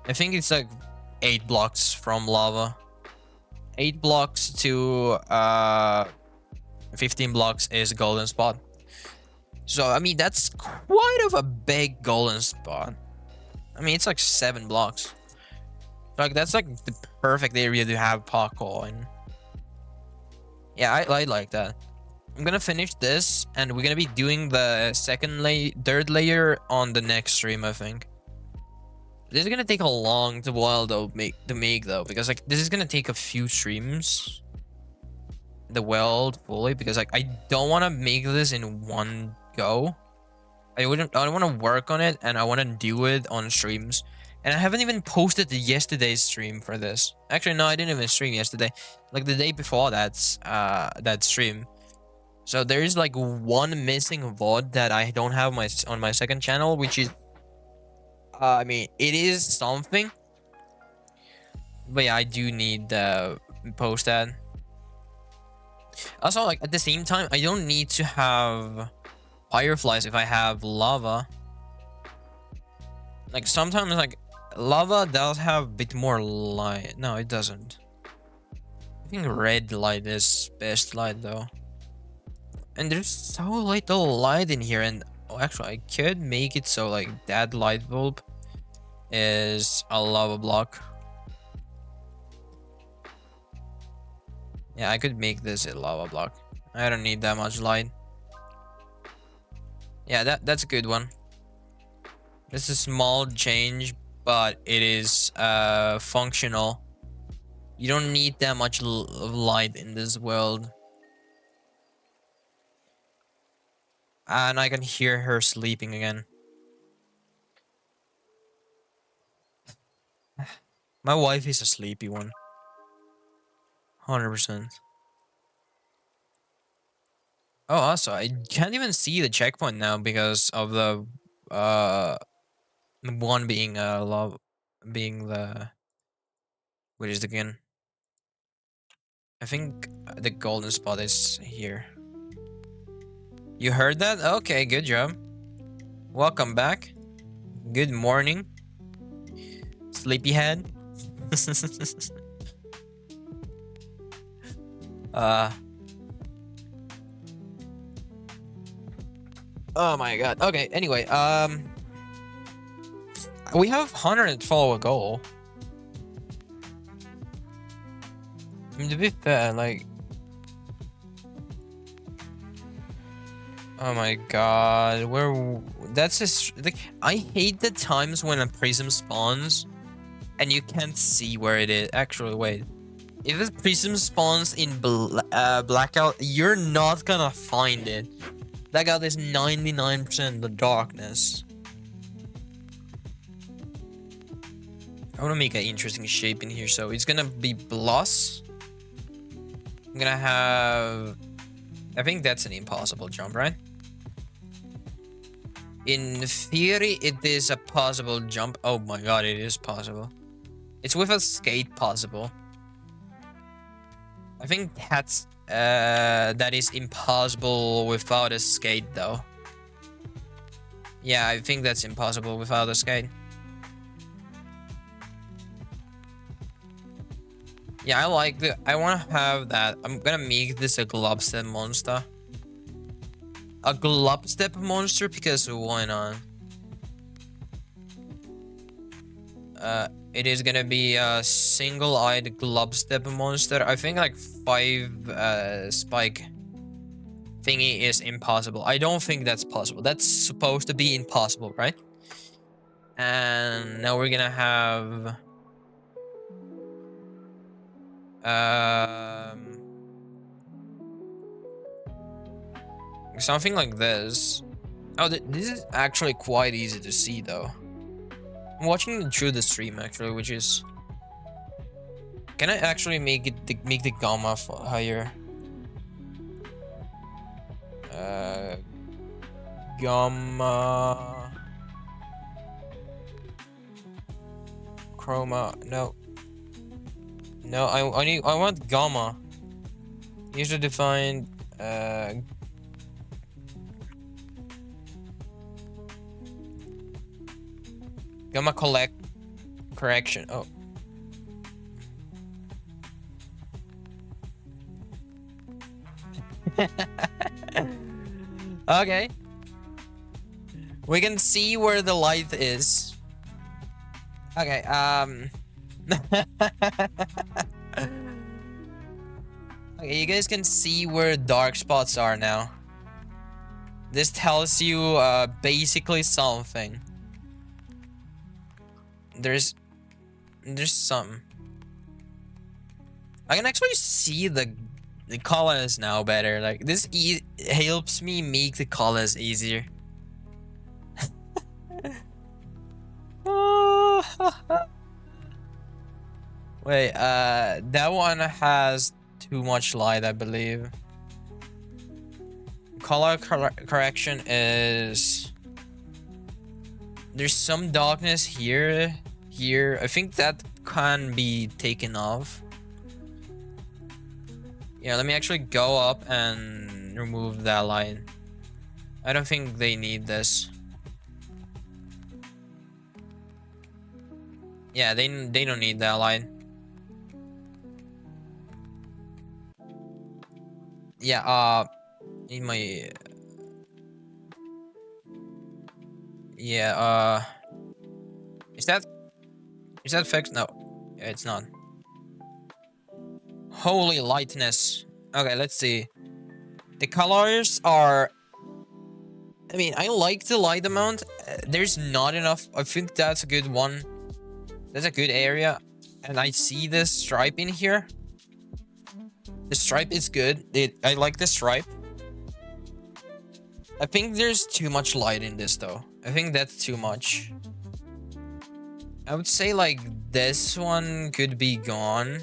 I think it's like 8 blocks from lava. 8 blocks to 15 blocks is golden spot. So I mean that's quite of a big golden spot. I mean it's like 7 blocks. Like that's like the perfect area to have parkour in. Yeah, I like that. I'm gonna finish this, and we're gonna be doing the third layer on the next stream, I think. This is gonna take a long while though, to make though, because like this is gonna take a few streams. The weld fully, because like I don't want to make this in one go. I don't want to work on it, and I want to do it on streams. And I haven't even posted yesterday's stream for this. Actually, no, I didn't even stream yesterday. Like the day before that stream. So there is like one missing VOD that I don't have on my second channel, which is, I mean, it is something. But yeah, I do need to post that. Also, like at the same time, I don't need to have fireflies if I have lava. Like sometimes, like lava does have a bit more light. No, it doesn't. I think red light is best light though. And there's so little light in here, and oh, actually I could make it so like that light bulb is a lava block. Yeah, I could make this a lava block. I don't need that much light. Yeah, that's a good one. It's a small change, but it is functional. You don't need that much light in this world. And I can hear her sleeping again. My wife is a sleepy one. 100%. Oh, also, I can't even see the checkpoint now because of the one being love, being the, what is it again? I think the golden spot is here. You heard that? Okay, good job. Welcome back. Good morning, sleepyhead. Oh my god. Okay, anyway, we have 100 follower goal. I mean, to be fair, like, oh my god, that's just like, I hate the times when a prism spawns and you can't see where it is. Actually, wait, if a prism spawns in blackout, you're not gonna find it. Blackout is 99% the darkness. I want to make an interesting shape in here, so it's gonna be plus. I'm gonna have, I think that's an impossible jump, right? In theory, it is a possible jump. Oh my god, it is possible. It's with a skate possible. I think that's that is impossible without a skate though. Yeah, I think that's impossible without a skate. Yeah, I like the, I want to have that. I'm gonna make this a globstep monster. A globstep monster, because why not? It is gonna be a single-eyed globstep monster. I think like 5 spike thingy is impossible. I don't think that's possible. That's supposed to be impossible, right? And now we're gonna have something like this. Oh, this is actually quite easy to see though. I'm watching through the stream actually, which is, can I actually make it make the gamma higher? Gamma chroma, no, I want gamma. User defined gamma correction. Oh, okay. We can see where the light is. Okay, okay, you guys can see where dark spots are now. This tells you basically something. There's something. I can actually see the colors now better. Like this helps me make the colors easier. Wait, that one has too much light, I believe. Color correction is... There's some darkness here. I think that can be taken off. Yeah, let me actually go up and remove that line. I don't think they need this. Yeah, they don't need that line. Yeah, in my... Yeah, is that fixed? No, it's not. Holy lightness. Okay, let's see. The colors are... I mean, I like the light amount. There's not enough. I think that's a good one. That's a good area. And I see this stripe in here. The stripe is good. I like the stripe. I think there's too much light in this though. I think that's too much. I would say like this one could be gone.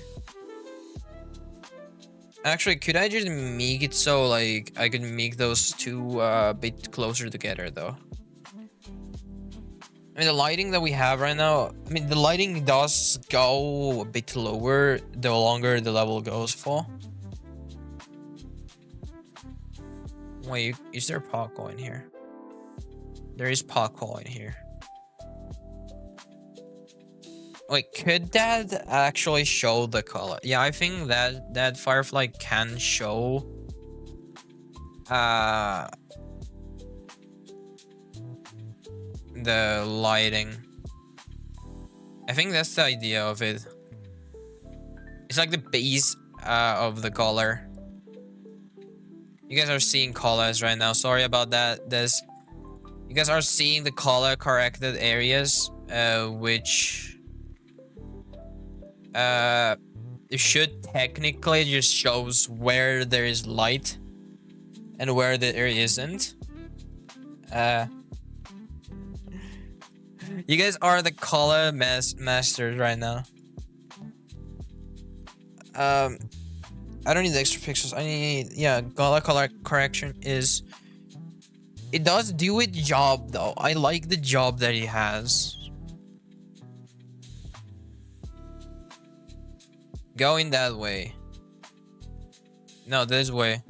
Actually, could I just make it so like I could make those two a bit closer together though? I mean, the lighting that we have right now, I mean, the lighting does go a bit lower the longer the level goes for. Wait, is there parkour in here? There is parkour in here. Wait, could that actually show the color? Yeah, I think that Firefly can show the lighting. I think that's the idea of it. It's like the base of the color. You guys are seeing colors right now. Sorry about that. You guys are seeing the color corrected areas, which it should technically just shows where there is light and where there isn't. You guys are the color masters right now. I don't need the extra pixels. I need, yeah, color correction is... It does do its job though. I like the job that it has. Going that way. No, this way.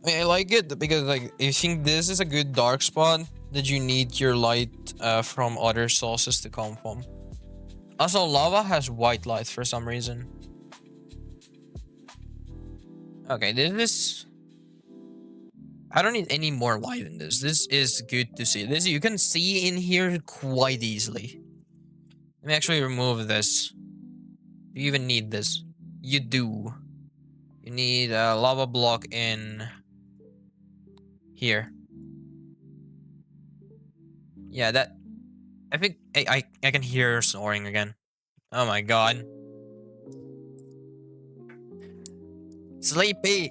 I mean, I like it because like I think this is a good dark spot that you need your light from other sources to come from. Also, lava has white light for some reason. Okay, this is... I don't need any more light in this. This is good to see. This you can see in here quite easily. Let me actually remove this. Do you even need this? You do. You need a lava block in here. Yeah, that... I think I can hear her snoring again. Oh my god. Sleepy.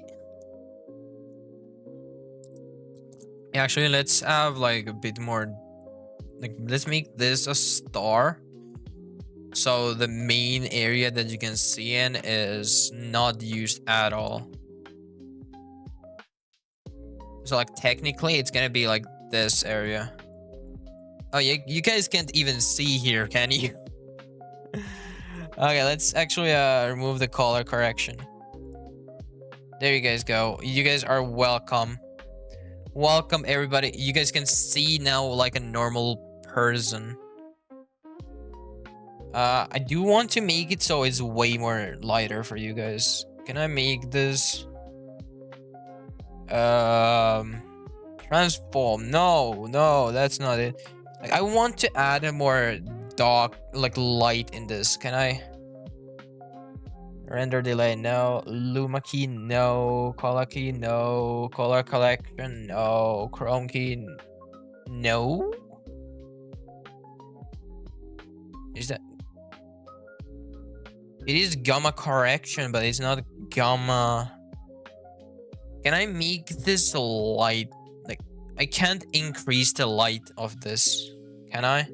Actually, let's have like a bit more, like let's make this a star. So the main area that you can see in is not used at all. So like technically it's gonna be like this area. Oh, you guys can't even see here, can you? Okay, let's actually remove the color correction. There you guys go. You guys are welcome. Welcome everybody. You guys can see now like a normal person. I do want to make it so it's way more lighter for you guys. Can I make this try Transform. No, no, that's not it. Like, I want to add a more dark, like light in this. Can I? Render delay, no. Luma key, no. Color key, no. Color collection, no. Chrome key, no. Is that? It is gamma correction, but it's not gamma. Can I make this light? Like, I can't increase the light of this. Can I?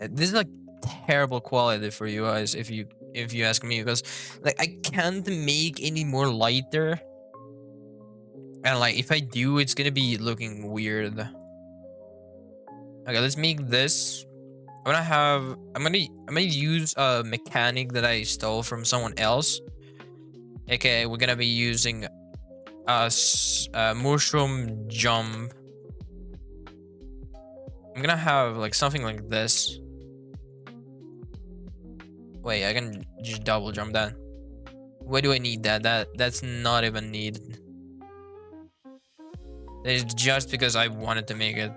This is like terrible quality for you guys if you ask me, because like I can't make any more lighter. And like if I do, it's gonna be looking weird. Okay, let's make this. I'm gonna use a mechanic that I stole from someone else. Okay, we're gonna be using a mushroom jump. I'm gonna have like something like this. Wait, I can just double jump that. Why do I need that? That's not even needed. It's just because I wanted to make it.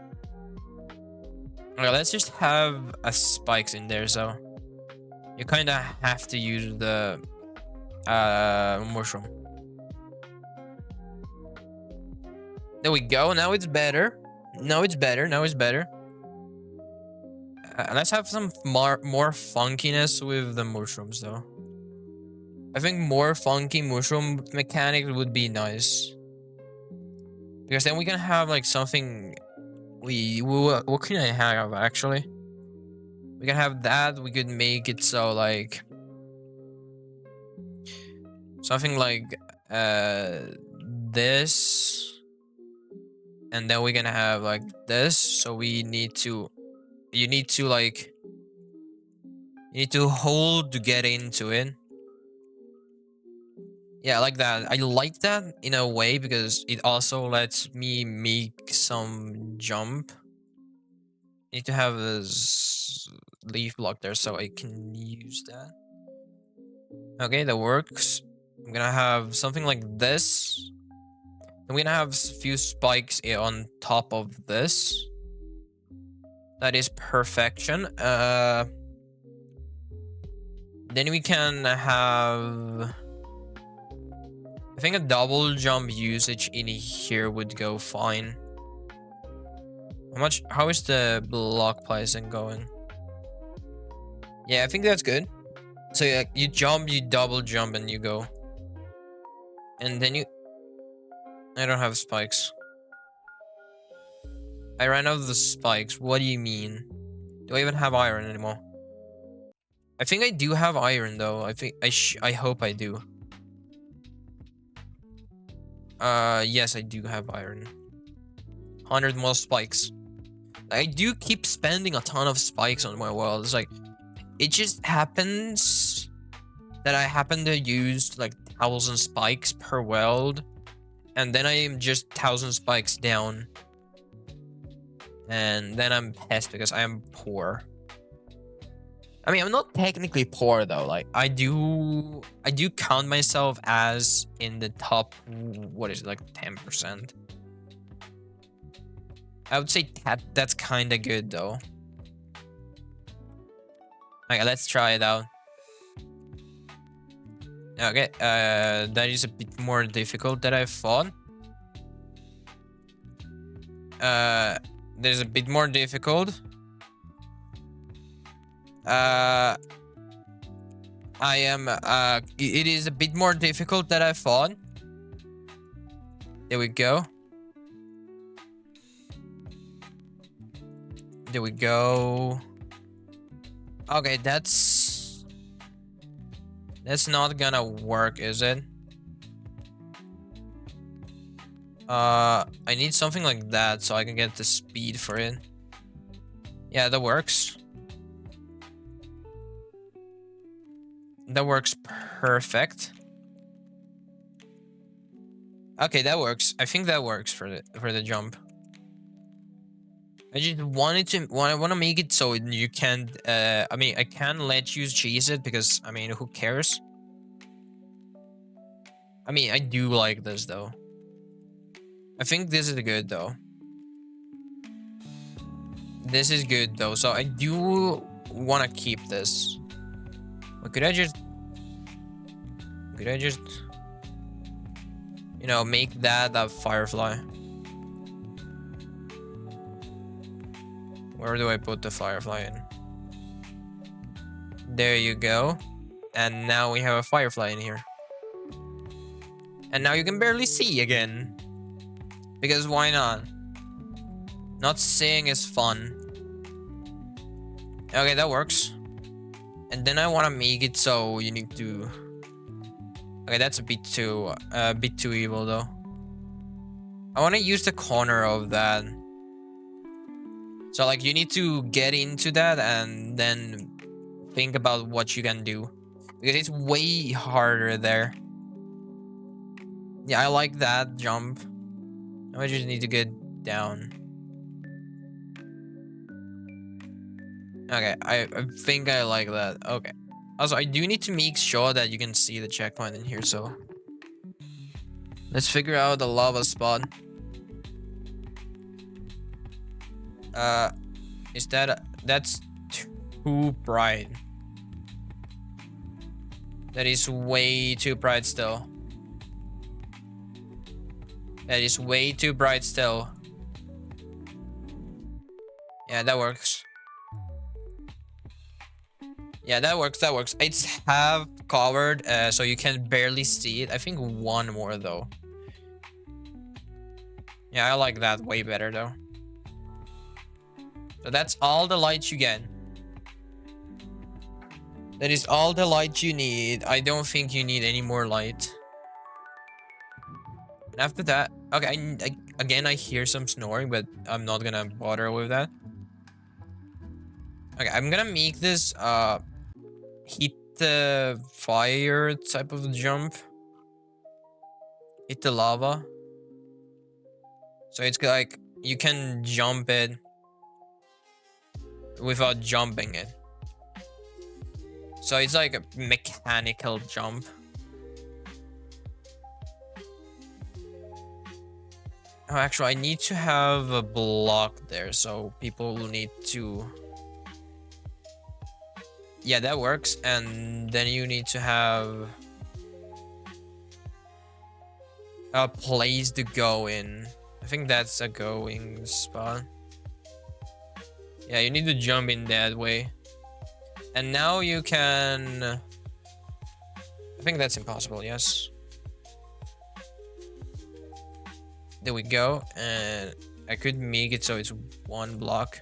Okay, let's just have a spikes in there, so you kind of have to use the mushroom. There we go. Now it's better. Now it's better. Now it's better. Let's have some more funkiness with the mushrooms, though. I think more funky mushroom mechanics would be nice, because then we can have like something. What can I have actually? We can have that. We could make it so like something like this, and then we're gonna have like this. So you need to hold to get into it. Yeah, like that. I like that in a way because it also lets me make some jump. Need to have this leaf block there so I can use that. Okay, that works. I'm gonna have something like this. I'm gonna have a few spikes on top of this. That is perfection. Then we can have, I think a double jump usage in here would go fine. How is the block placing going? Yeah, I think that's good. So yeah, you jump, you double jump, and you go. And then I don't have spikes. I ran out of the spikes. What do you mean? Do I even have iron anymore? I think I do have iron though. I hope I do. Yes, I do have iron. 100 more spikes. I do keep spending a ton of spikes on my world. It's like, it just happens that I happen to use like 1,000 spikes per world, and then I am just 1,000 spikes down, and then I'm pissed because I am poor. I mean, I'm not technically poor though. Like I do count myself as in the top. What is it, like 10%? I would say that's kind of good though. Okay, let's try it out. Okay, that is a bit more difficult than I thought. There's a bit more difficult. It is a bit more difficult than I thought. There we go. There we go. Okay, that's not gonna work, is it? I need something like that so I can get the speed for it. Yeah, that works. That works perfect. Okay, that works. I think that works for the jump. I just wanted to want to make it so you can't. I mean, I can let you chase it because I mean, who cares? I mean, I do like this though. I think this is good though. This is good though. So I do want to keep this. But could I just, you know, make that a firefly? Where do I put the firefly in? There you go. And now we have a firefly in here. And now you can barely see again. Because why not? Not seeing is fun. Okay, that works. And then I want to make it so you need to... Okay, that's a bit too evil though. I want to use the corner of that. So like you need to get into that and then think about what you can do. Because it's way harder there. Yeah, I like that jump. Now I just need to get down. Okay, I think I like that. Okay. Also, I do need to make sure that you can see the checkpoint in here, so... Let's figure out the lava spot. Is that... That's too bright. That is way too bright still. That is way too bright still. Yeah, that works. Yeah, that works, that works. It's half covered, so you can barely see it. I think one more, though. Yeah, I like that way better, though. So that's all the light you get. That is all the light you need. I don't think you need any more light. And after that... Okay, again, I hear some snoring, but I'm not gonna bother with that. Okay, I'm gonna make this, hit the fire type of jump. Hit the lava. So it's like you can jump it without jumping it. So it's like a mechanical jump. Oh, actually, I need to have a block there, so people will need to... Yeah, that works. And then you need to have a place to go in. I think that's a going spot. Yeah, you need to jump in that way. And now you can... I think that's impossible, yes. There we go. And I could make it so it's one block.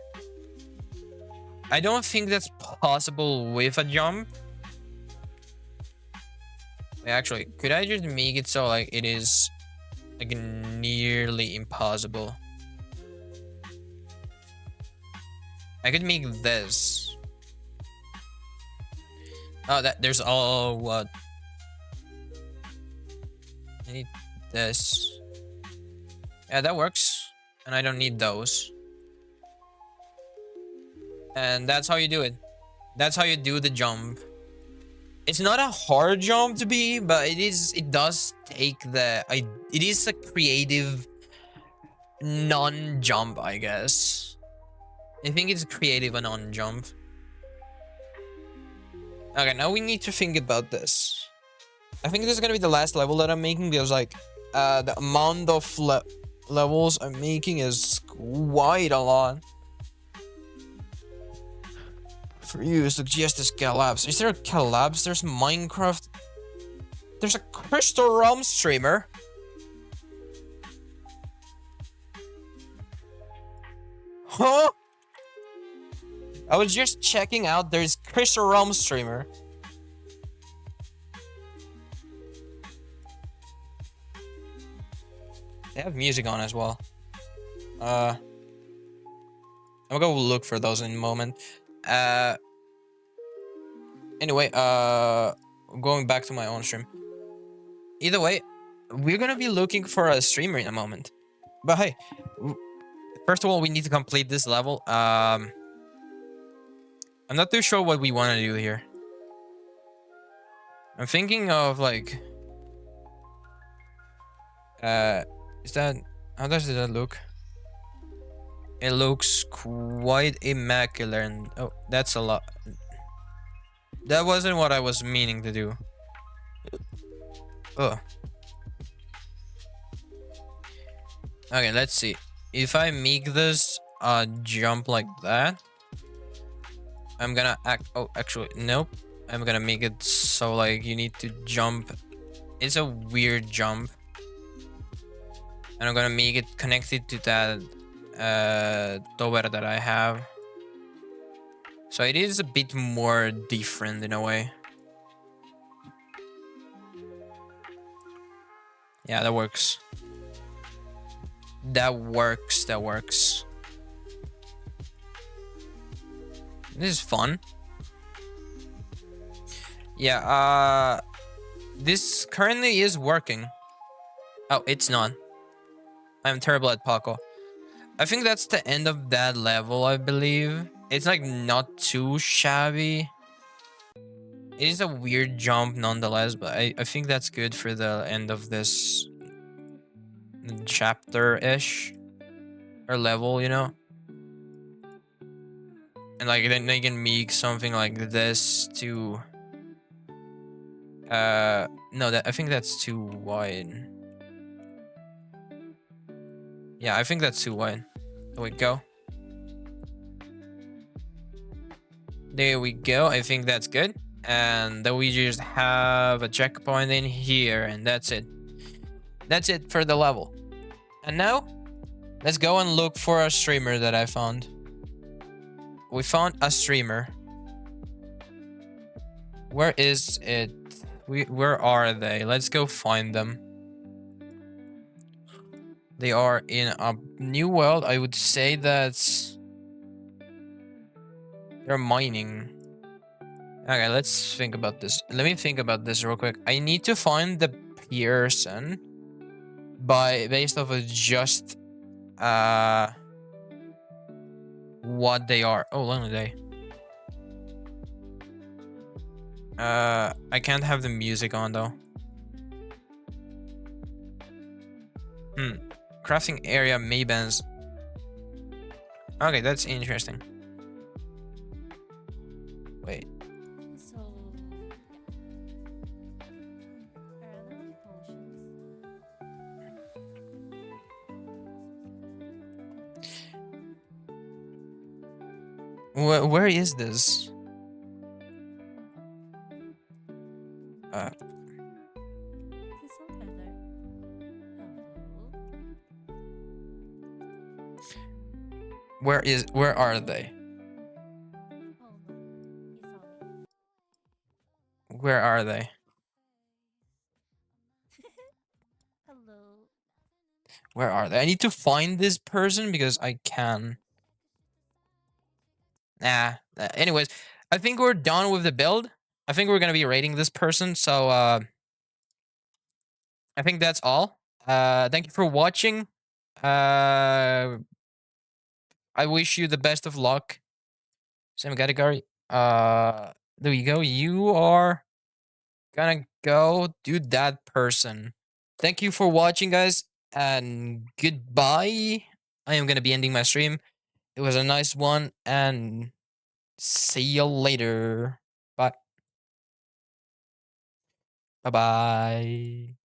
I don't think that's possible with a jump. Actually, could I just make it so like it is like nearly impossible? I could make this. Oh, there's all what? I need this. Yeah, that works. And I don't need those. And that's how you do it. That's how you do the jump. It's not a hard jump to be, but it does take it is a creative non-jump, I guess. I think it's creative and non-jump. Okay, now we need to think about this. I think this is gonna be the last level that I'm making because like the amount of levels I'm making is quite a lot. For you, suggest this collapse. Is there a collapse? There's Minecraft. There's a Crystal Realm streamer. Huh? I was just checking out. There's Crystal Realm streamer. They have music on as well. I'm gonna go look for those in a moment. Anyway, going back to my own stream. Either way, we're gonna be looking for a streamer in a moment. But hey, first of all, we need to complete this level. I'm not too sure what we want to do here. I'm thinking of like... is that... How does that look? It looks quite immaculate. Oh, that's a lot. That wasn't what I was meaning to do. Oh, okay. Let's see. If I make this jump like that, I'm gonna act. Oh, actually, nope. I'm gonna make it so like you need to jump. It's a weird jump, and I'm gonna make it connected to that tower that I have. So it is a bit more different in a way. Yeah, that works. That works. That works. This is fun. Yeah, this currently is working. Oh, it's not. I'm terrible at parkour. I think that's the end of that level, I believe. It's like not too shabby. It is a weird jump nonetheless, but I think that's good for the end of this chapter-ish. Or level, you know? And like then they can make something like this to no, that I think that's too wide. Yeah, I think that's too wide. There we go. There we go. I think that's good. And then we just have a checkpoint in here, and that's it. That's it for the level. And now, let's go and look for a streamer that I found. We found a streamer. Where is it? Where are they? Let's go find them. They are in a new world. I would say that's... They're mining. Okay, let's think about this. Let me think about this real quick. I need to find the person based off of just what they are. Oh, lonely day. I can't have the music on though. Crafting area Maybans. Okay, that's interesting. Wait. So, yeah. Around potions. Where is this? This is so better. Hello. Where are they? Oh no, he saw me. Where are they? Hello. Where are they? I need to find this person because I can. Anyways, I think we're done with the build. I think we're gonna be rating this person. So I think that's all. Thank you for watching. I wish you the best of luck. Sam Gadigari. There you go. You are gonna go do that person. Thank you for watching, guys, and goodbye. I am gonna be ending my stream. It was a nice one, and see you later. Bye. Bye bye.